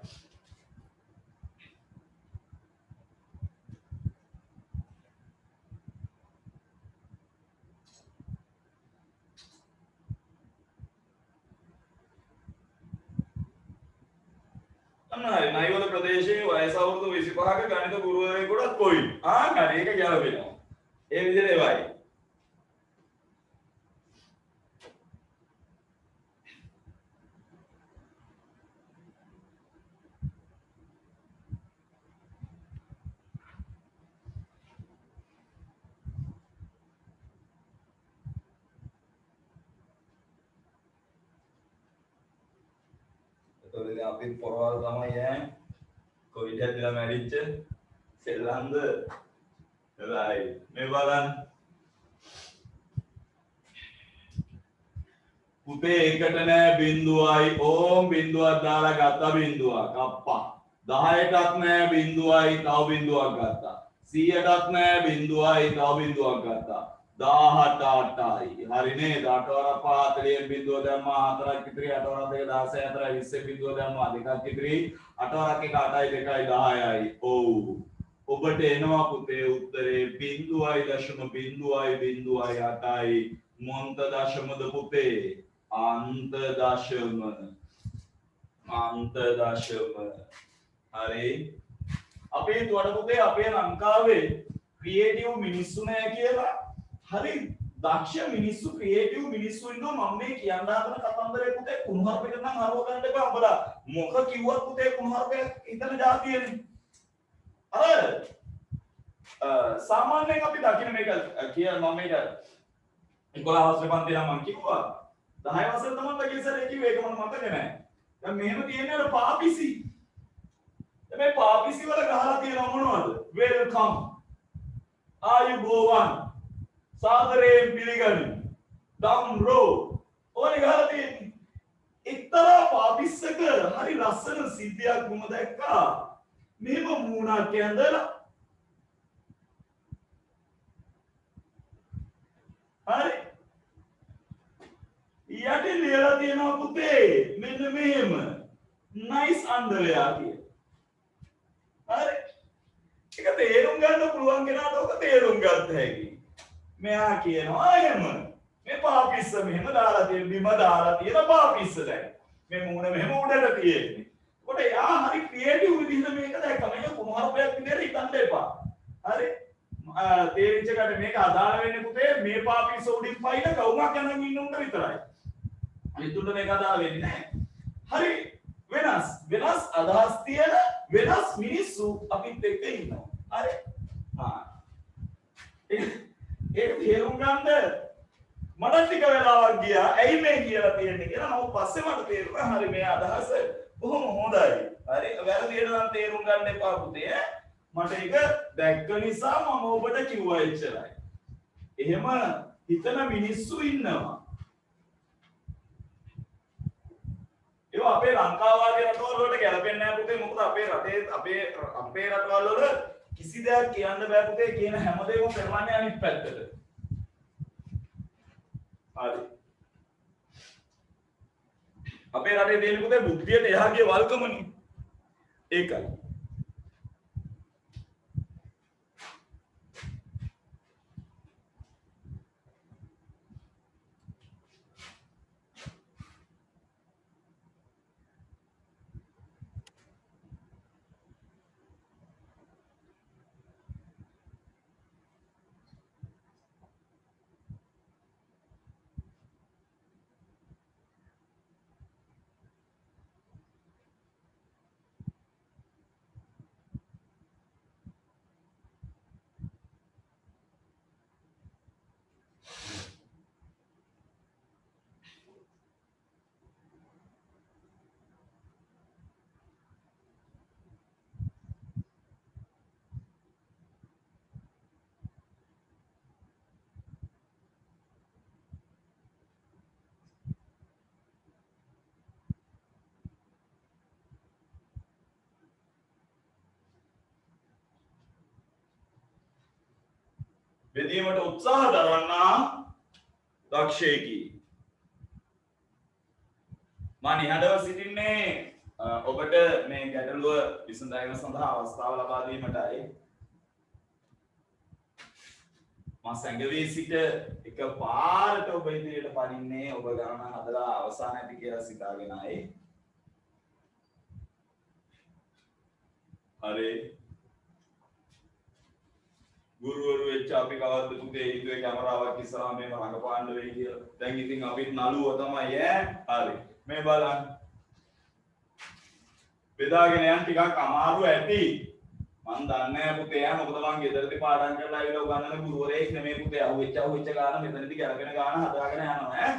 අන්නයි නයිවල ප්‍රදේශයේ වයස අවුරුදු 25ක ගණිත ගුරුවරයෙකුට කොයි හරි ඒක ගැලපෙනවා ඒ විදිහට ඒවයි එතකොට ඉතින් අපි පොරවල් තමයි ඈ කොවිඩ් හැදිලා මැරිච්ච සෙල්ලම්ද right මේ බලන්න පුතේ එකට නෑ බිඳුවයි ඕම් බිඳුවක් දාලා ගත්තා බිඳුවක් කප්පා 10ටත් නෑ බිඳුවයි තව බිඳුවක් ගත්තා 100ටත් නෑ බිඳුවයි තව බිඳුවක් ගත්තා 18යි හරි නේද 8 වරක් 40 බිඳුව දැම්මා 4ක් ඉතිරි 8 වරක් දෙක 16 4යි 20 බිඳුව දැම්මා දෙකක් ඉතිරි 8 වරක් එක 8යි 2යි 10යි ඔව් ඔබට එනවා පුතේ උත්තරේ බිඳුවයි දශම බිඳුවයි බිඳුවයි 8යි මොන්ත දශමද පුතේ අන්ත දශම හරි අපේ තුවඩ පුතේ අපේ ලංකාවේ ක්‍රියේටිව් මිනිස්සු නෑ කියලා හරි දක්ෂ මිනිස්සු ක්‍රියේටිව් මිනිස්සු ඉන්නවා මම මේ කියන්න හදන කතන්දරේ පුතේ කුණුහරුපෙක නම් හරව ගන්න එපා උඹලා මොක කිව්වත් පුතේ කුණුහරුපෙක ඉතන જાතියනේ අර සාමාන්‍යයෙන් අපි දකින්න මේක කියන මම මේක 11 වසරේ පන්ති නම් මම කිව්වා 10 වසරේ තමයි ලගේසරේ කිව්වේ ඒක මම මතක නැහැ දැන් මෙහෙම තියෙන්නේ අර පාපිසි මේ පාපිසි වල ගහලා තියෙනව මොනවද වෙල්කම් ආයුබෝවන් සාදරයෙන් පිළිගනිමු දම්රෝ ඕනේ ගහලා තියෙන්නේ එක්තරා පාපිස්සක හරි ලස්සන සිද්ධියක් මම දැක්කා මෙහෙම මූණක් ඇඳලා හරි යටි ලියලා තියෙනවා පුතේ මෙන්න මෙහෙම නයිස් අන්ඩරයා කියලා හරි ඒක තේරුම් ගන්න පුළුවන් කෙනාට ඔක තේරුම් ගන්න හැකි මෙයා කියනවා එහෙම මේ පාපිස්ස මෙහෙම දාලා තියෙන බිම දාලා තියෙන පාපිස්ස දැන් මේ මූණ මෙහෙම උඩට තියෙන්නේ කොට එයා හරි ක්‍රියේටිව් විදිහට මේක දැක්කම මේක කුණුහරුපයක් විදිහට හිතන්න එපා හරි තේරිච්ච කට මේක අදාළ වෙන්නේ පුතේ මේ පාපිස්ස උඩින් පයින් කවුමක් යනන් ඉන්න උන්ට විතරයි අනිතුන්ට මේක අදාළ වෙන්නේ නැහැ හරි වෙනස් අදහස් තියෙන වෙනස් මිනිස්සු අපිත් එක්ක ඉන්නවා හරි ඒක තේරුම් ගන්න මට ටික වෙලාවක් ගියා ඇයි මේ කියලා තියෙන්නේ කියලා මම පස්සේ මට තේරුණා හරි මේ අදහස බොහොම හොඳයි හරි වැරදියට නම් තේරුම් ගන්න එපා පුතේ මට ඒක දැක්ක නිසා මම ඔබට කිව්වා එච්චරයි එහෙම හිතන මිනිස්සු ඉන්නවා ඒවා අපේ ලංකාව වගේ රටවල් වලට ගැලපෙන්නේ නැහැ පුතේ මොකද අපේ රටේ අපේ රටවල් වල කිසි දෙයක් කියන්න බෑ පුතේ කියන හැමදේම කරවන්නේ අනිත් පැත්තට හරි අපේ රටේ තියෙන පුතේ බුද්ධියට එහා ගිය වල්කමනේ ඒකයි බෙදීමට උත්සාහ දරන්නා දක්ෂයෙකි. මා නිහඬව සිටින්නේ ඔබට මේ ගැටලුව විසඳීම සඳහා අවස්ථාව ලබා දීමටයි. මා සංගවී සිට එක පාරට ඔබ ඉදිරියට පනින්නේ ඔබ ගණන හදලා අවසාන ඇති කියලා සිතාගෙනයි. හරි ගුරුවරු වෙච්ච අපි කවද්ද පුතේ හිතුවේ කැමරාවක් ඉස්සරහා මේව රඟපාන්න වෙයි කියලා. දැන් ඉතින් අපිත් නළුව තමයි ඈ. හරි. මේ බලන්න. බෙදාගෙන යන්න ටිකක් අමාරු ඇති. මන් දන්නේ නැහැ පුතේ ඈ මොකද මං ගෙදරදී පාඩම් කරලා ආවිලා උගන්නන ගුරුවරයෙක් නෙමෙයි පුතේ. අහුවෙච්ච ගාන මෙතනදී කරගෙන ගාන හදාගෙන යනවා ඈ.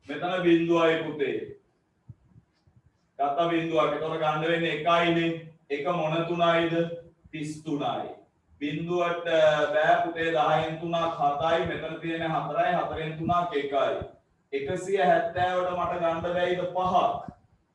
මෙතන බිඳුවයි පුතේ. ගත්ත බිඳුවක්. ඒතකොට ගන්න වෙන්නේ එකයිනේ. එක මොන තුනයිද? 33යි. බිඳුවට බෑ පුතේ 10න් 3ක් 7යි. මෙතන තියෙන 4යි 4න් 3ක් 1යි. 170ට මට ගන්න බැයිද 5ක්?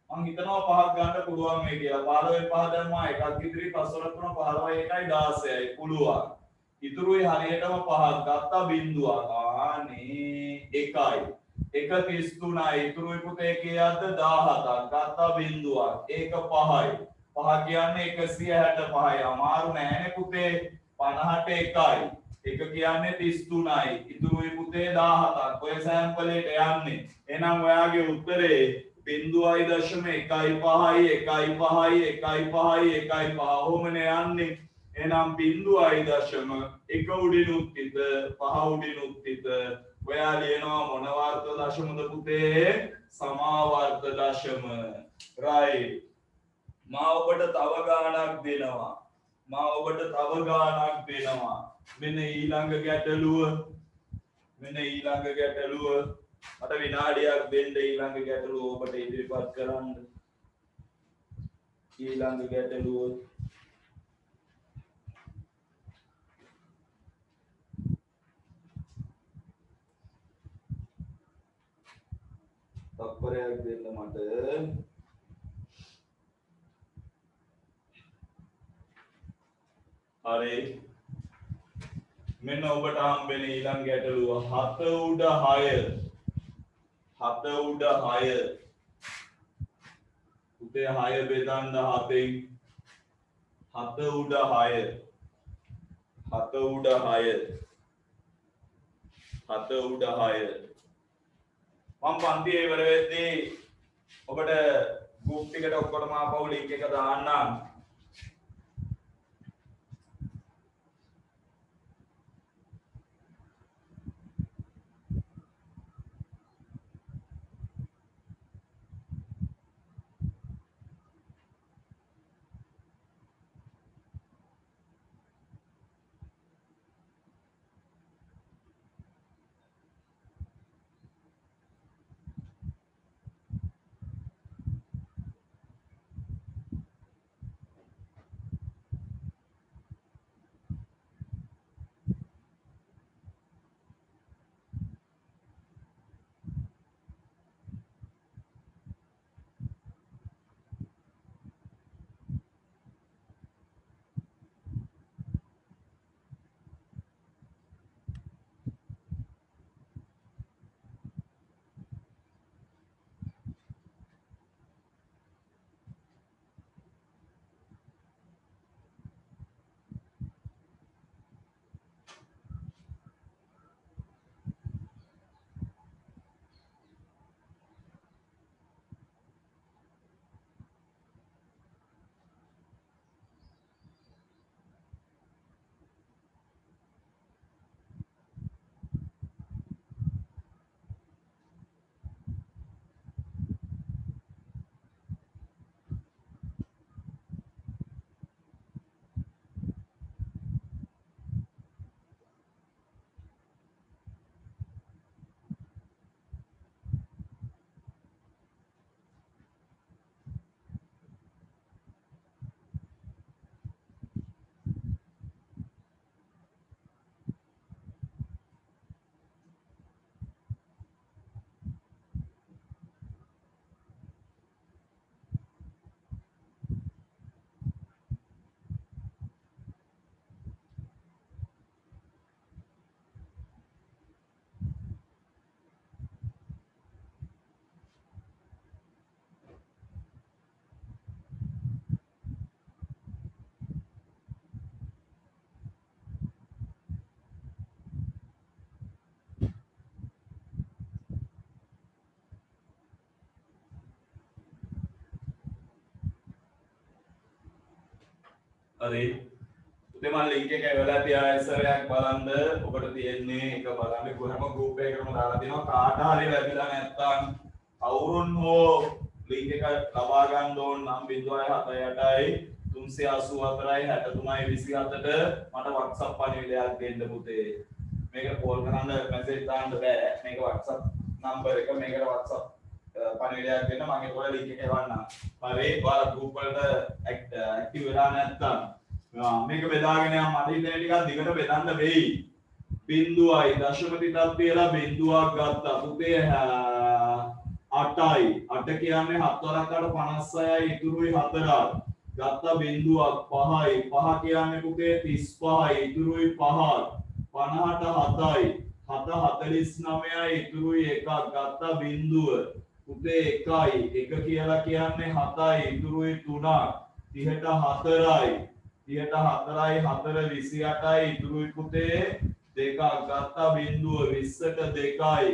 මං හිතනවා 5ක් ගන්න පුළුවන් මේ කියලා. 15න් 5 දැම්මා එකක් ඉදිරි 5 වලට 3 15යි 1යි 16යි පුළුවන්. ඉතුරුයි හරියටම 5ක් ගත්තා බිඳුවක්. ආනේ 1යි. 1 33යි ඉතුරුයි පුතේ කීයක්ද 17ක්. ගත්තා බිඳුවක්. ඒක 5යි. 5 කියන්නේ 165යි. අමාරු නෑනේ පුතේ. 50ට 1යි. 1 කියන්නේ 33යි. ඉතුරුයි පුතේ 17ක්. ඔය සැම්පලේට යන්නේ. එහෙනම් ඔයාගේ උත්තරේ බිඳුවයි දශම 1.5යි 1.5යි 1.5යි 1.5 ඔහොමනේ යන්නේ. එහෙනම් බිඳුවයි දශම 1 උඩිනුත් තිත 5 උඩිනුත් තිත ඔයා ලියනවා මොන වර්ග දශමද පුතේ? සමාවර්ත දශම. right. මා ඔබට තව ගාණක් දෙනවා. මා ඔබට තව ගාණක් දෙනවා. මෙන්න ඊළඟ ගැටලුව. මෙන්න ඊළඟ ගැටලුව. මට විනාඩියක් දෙන්න ඊළඟ ගැටලුව ඔබට ඉදිරිපත් කරන්න. ඊළඟ ගැටලුව තත්පරයක් දෙන්න මට. හරි. මෙන්න ඔබට හම්බෙන ඊළඟ ගැටලුව 7 උඩ 6. 7 උඩ 6. පුතේ 6 බෙදන්න 7න්. 7 උඩ 6. 7 උඩ 6. 7 උඩ 6. මම පන්තියේ ඉවර වෙද්දී ඔබට ගෲප් එකට ඔක්කොටම ආපහු ලින්ක් එක දාන්නම්. හරි පුතේ මම ලින්ක් එක ඇවිල්ලා තියා ඉස්සරයක් බලන්න ඔබට තියෙන්නේ එක බලන්න කොහම ගෲප් එකකටම දාලා තිනවා කාට හරි ලැබිලා නැත්නම් කවුරුන් හෝ ලින්ක් එක ලබා ගන්න ඕන නම් 078යි 384යි 63යි 27ට මට WhatsApp පණිවිඩයක් දෙන්න පුතේ මේකට කෝල් කරන්න මැසේජ් දාන්න බෑ මේක WhatsApp නම්බර් එක මේකට WhatsApp පණිවිඩයක් දෙන්න මම ඒකට ලින්ක් එක එවන්නම් හරි ඔයාලා ගෲප් වලට ඇක්ටිව් වෙලා නැත්නම් මේක බෙදාගෙන යන්න මට ඉතින් ටිකක් දිගට බෙදන්න වෙයි බිඳුවයි දශමති තත්ත්වයලා බිඳුවක් ගත්තා පුතේ 8යි 8 කියන්නේ 7 වරක් 56යි ඉතුරුයි 4ක් ගත්තා බිඳුවක් 5යි 5 කියන්නේ පුතේ 35යි ඉතුරුයි 5ක් 50ට 7යි 7 49යි ඉතුරුයි 1ක් ගත්තා බිඳුව පුතේ 1යි 1 කියලා කියන්නේ 7යි ඉතුරුයි 3ක් 30ට 4යි 34යි 4 28යි ඉතුරුයි පුතේ දෙකක් ගත්තා බිඳුව 20ට 2යි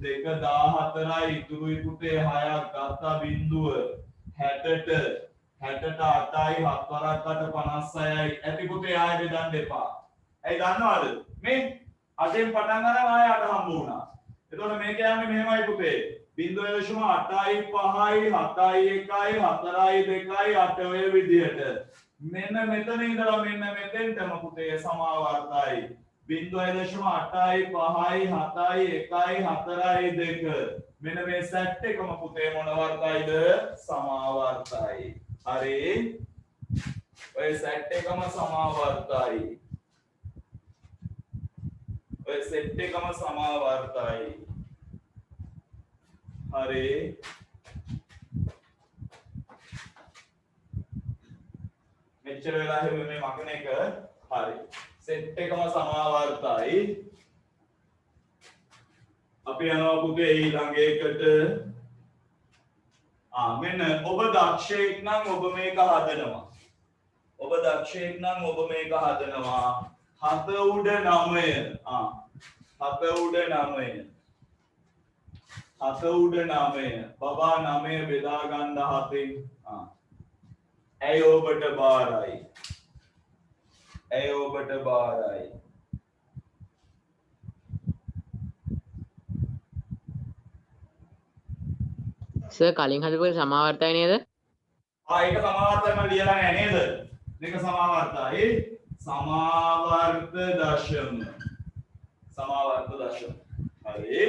2 14යි ඉතුරුයි පුතේ 6ක් ගත්තා බිඳුව 60ට 8යි 7 වරක් 8 56යි ඇති පුතේ ආයෙ බෙදන්න එපා. ඇයි දන්නවද? මේ 8න් පටන් ගන්න ආයෙ 8 හම්බ වුණා. එතකොට මේ කියන්නේ මෙහෙමයි පුතේ 0.8යි 5යි 7යි 1යි 4යි 2යි 8 ඔය විදිහට මෙන්න මෙතන ඉඳලා මෙන්න මෙතෙන්ටම පුතේ සමාවර්තයි 0.8යි 5යි 7යි 1යි 4යි 2 මෙන්න මේ සෙට් එකම පුතේ මොන වර්තයිද සමාවර්තයි හරි ඔය සෙට් එකම සමාවර්තයි ඔය සෙට් එකම සමාවර්තයි හරි මෙච්චර වෙලා හැම මේ මගන එක හරි සෙට් එකම සමාවර්තයි අපි යනවා පුතේ ඊළඟ එකට මෙන්න ඔබ දක්ෂයෙක් නම් ඔබ මේක හදනවා ඔබ දක්ෂයෙක් නම් ඔබ මේක හදනවා 7 උඩ 9 7 උඩ 9 7 උඩ 9 බබා 9 බෙදා ගන්න 7න් ඇයි ඔබට බාරයි ඇයි ඔබට බාරයි සර් කලින් හදපු සමාවර්තය නේද? ඒක සමාවර්තය මම ලියලා නැහැ නේද? මේක සමාවර්තයි සමාවර්ත දශම හරි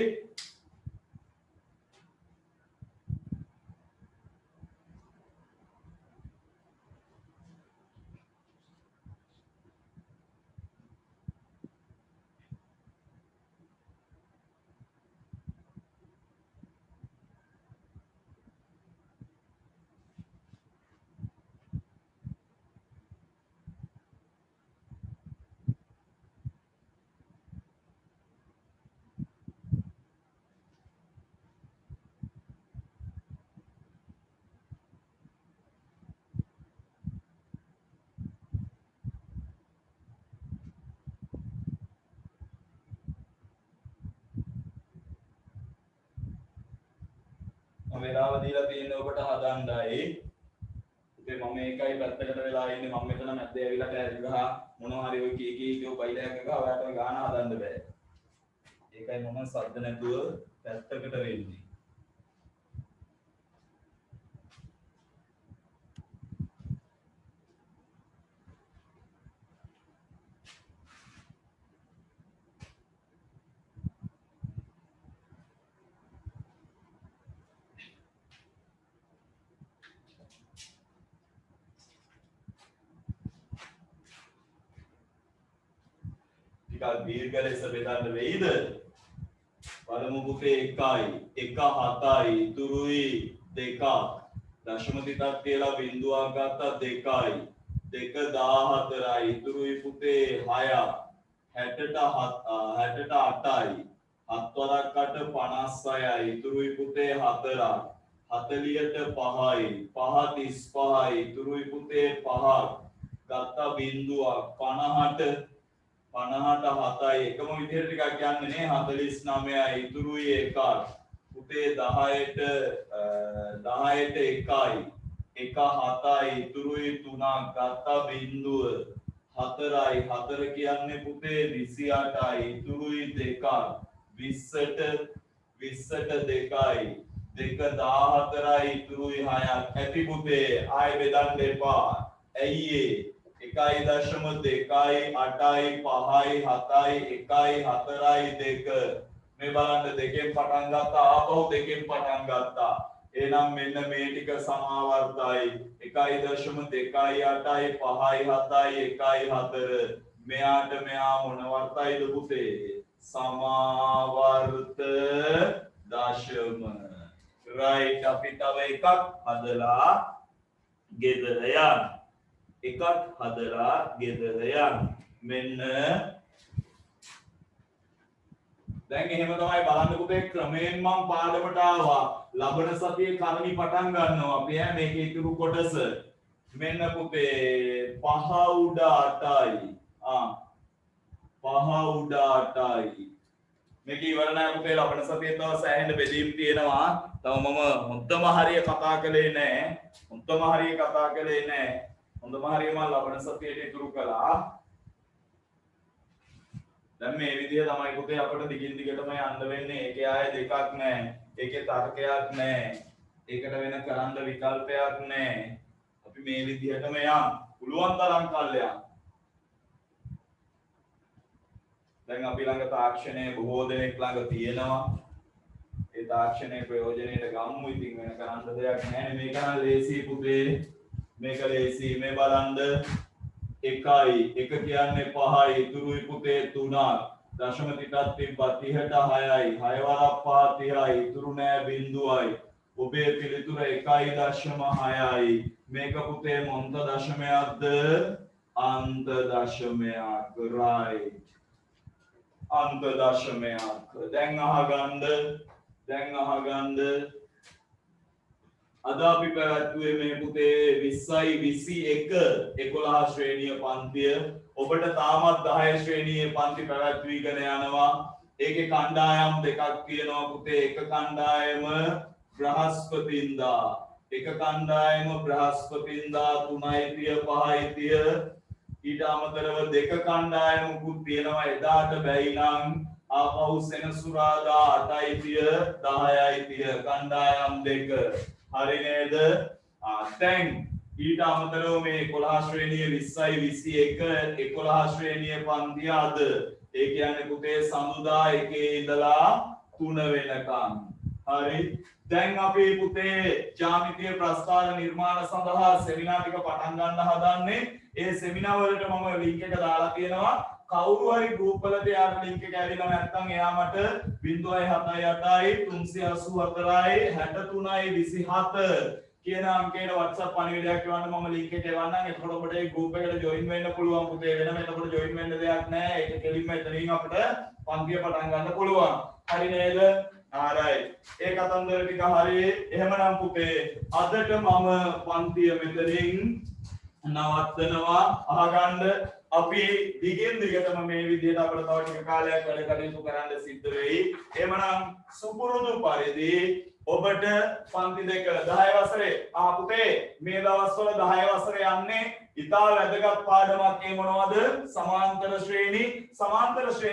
වෙලාව දීලා තියෙන්නේ ඔබට හදන්නයි. ඉතින් මම මේකයි පැත්තකට වෙලා ඉන්නේ මම මෙතන මැද්දේ ඇවිල්ලා කෑලි ගහ මොනවා හරි ඔය කී බයිලයක් එක ඔයාලට ඔය ගාන හදන්න බෑ. ඒකයි මම සද්ද නැතුව පැත්තකට වෙන්නේ. ටිකක් දීර්ඝ ලෙස බෙදන්න වෙයිද? බලමු පුතේ 1යි 1 7යි ඉතුරුයි 2ක් දශමති තත්ත්වයලා බිඳුවක් ගත්තා 2යි 2 14යි ඉතුරුයි පුතේ 6ක් 60ට 8යි 7 වරක් 8 56යි ඉතුරුයි පුතේ 4ක් 40ට 5යි 5 35යි ඉතුරුයි පුතේ 5ක් ගත්තා බිඳුවක් 50ට 7යි එකම විදිහට ටිකක් යන්නේ නේ 49යි ඉතුරුයි 1ක් පුතේ 10ට 1යි එක 7යි ඉතුරුයි 3ක් ගත්තා බිඳුව 4යි 4 කියන්නේ පුතේ 28යි ඉතුරුයි 2ක් 20ට 2යි 2 14යි ඉතුරුයි 6ක් ඇති පුතේ ආයෙ බෙදන්න එපා ඇයි ඒ 1.2යි 8යි 5යි 7යි 1යි 4යි 2 මේ බලන්න දෙකෙන් පටන් ගත්තා ආපහු දෙකෙන් පටන් ගත්තා එහෙනම් මෙන්න මේ ටික සමාවර්තයි 1.2යි 8යි 5යි 7යි 1යි 4 මෙයාට මෙයා මොන වර්තයිද පුතේ සමාවර්ත දශම right අපි තව එකක් හදලා ගෙදර යන්න එකක් හදලා ගෙදර යන්න මෙන්න දැන් එහෙම තමයි බලන්න පුතේ ක්‍රමයෙන් මම පාඩමට ආවා ලබන සතියේ කර්ණි පටන් ගන්නවා අපි මේකේ ඉතුරු කොටස මෙන්න පුතේ 5 උඩ 8යි 5 උඩ 8යි මේක ඉවර නැහැ පුතේ ලබන සතියේ තව සෑහෙන බෙදීම් තියෙනවා තව මම හොඳම හරිය කතා කළේ නැහැ හොඳම හරිය මම ලබන සතියේට ඉතුරු කළා දැන් මේ විදිය තමයි පුතේ අපිට දිගින් දිගටම යන්න වෙන්නේ ඒකේ ආයේ දෙකක් නැහැ ඒකේ තර්කයක් නැහැ ඒකට වෙන කරන්න විකල්පයක් නැහැ අපි මේ විදිහටම යම් පුළුවන් තරම් කල් යම් දැන් අපි ළඟ තාක්ෂණය බොහෝ දෙනෙක් ළඟ තියෙනවා ඒ තාක්ෂණයේ ප්‍රයෝජනෙට ගමු ඉතින් වෙන කරන්න දෙයක් නැහැ මේක නම් ලේසි පුතේ මේක ලේසි මේ බලන්න 1යි 1 කියන්නේ 5යි ඉතුරුයි පුතේ 3ක් දශම තිටක් තිබ්බා 30ට 6යි 6 වරක් 5 30යි ඉතුරු නෑ බිඳුවයි ඔබේ පිළිතුර 1.6යි මේක පුතේ මොන්ත දශමයක්ද අන්ත දශමයක් right අන්ත දශමයක් දැන් අහගන්න අද අපි පැවැත්වුවේ මේ පුතේ 20යි 21 11 ශ්‍රේණිය පන්තිය ඔබට තාමත් 10 ශ්‍රේණියේ පන්ති පැවැත්වීගෙන යනවා ඒකේ කණ්ඩායම් දෙකක් තියෙනවා පුතේ එක කණ්ඩායම බ්‍රහස්පතින්දා 3යි 5යි ඊට අමතරව දෙක කණ්ඩායමකුත් තියෙනවා එදාට බැයි නම් ආපහු සෙනසුරාදා 8යි 10යි කණ්ඩායම් දෙක හරි නේද දැන් ඊට අමතරව මේ 11 ශ්‍රේණිය 20යි 21 11 ශ්‍රේණිය පන්තිය අද ඒ කියන්නේ පුතේ සඳුදා 1 ඉඳලා 3 වෙනකම් හරි දැන් අපි පුතේ ජ්‍යාමිතිය ප්‍රස්ථාර නිර්මාණ සඳහා සෙමිනාර් ටික පටන් ගන්න හදන්නේ ඒ සෙමිනාර් වලට මම ලින්ක් එක දාලා තියෙනවා කවුරු හරි ගෲප් වලට යාර ලින්ක් එක ඇවිල්ලා නැත්නම් එයා මට 0.78යි 384යි 63යි 27 කියන අංකයට WhatsApp පණිවිඩයක් එවන්න මම ලින්ක් එක එවන්නම් එතකොට ඔබට ඒ ගෲප් එකට ජොයින් වෙන්න පුළුවන් පුතේ වෙනම එතකොට ජොයින් වෙන්න දෙයක් නැහැ ඒක කෙලින්ම එතනින් අපිට පන්තිය පටන් ගන්න පුළුවන් හරි නේද alright ඒ කතන්දර ටික හරි එහෙමනම් පුතේ අදට මම පන්තිය මෙතනින් නවත්තනවා අහගන්න අපි දිගින් දිගටම මේ විදිහට අපිට තව ටික කාලයක් වැඩ කටයුතු කරන්න සිද්ධ වෙයි. එhmenan සුපුරුදු පරිදි ඔබට පන්ති දෙක 10 වසරේ පුතේ මේ දවස්වල 10 වසරේ යන්නේ ඉතා වැදගත් පාඩමක් ඒ මොනවද? සමාන්තර ශ්‍රේණි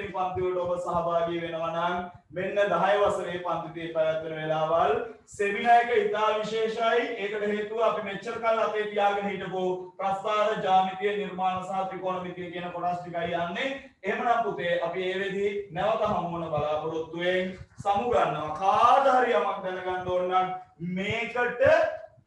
පන්ති වලට ඔබ සහභාගී වෙනවා නම් මෙන්න 10 වසරේ පන්තියේ පැවැත්වෙන වෙලාවල් සෙමිනාර් එක ඉතා විශේෂයි. ඒකට හේතුව අපි මෙච්චර කල් අපේ තියාගෙන හිටපු ප්‍රස්ථාර ජ්‍යාමිතිය නිර්මාණ සහ ත්‍රිකෝණමිතිය කියන කොටස් ටිකයි යන්නේ. එහෙමනම් පුතේ අපි මේ වෙලෙදි නැවත හමු වෙන බලාපොරොත්තුෙන් සමු ගන්නවා. කාට හරි යමක් දැනගන්න ඕන නම් මේකට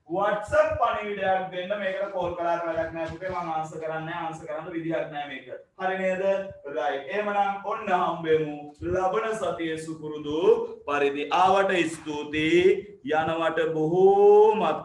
WhatsApp පණිවිඩයක් දෙන්න මේකට කෝල් කරලා වැඩක් නැහැ පුතේ මම ආන්සර් කරන්න විදිහක් නැහැ මේක. හරි නේද? right. එහෙමනම් ඔන්න හම්බෙමු. ලබන සතියේ සුපුරුදු පරිදි ආවට ස්තුතියි. යනවට බොහෝමත්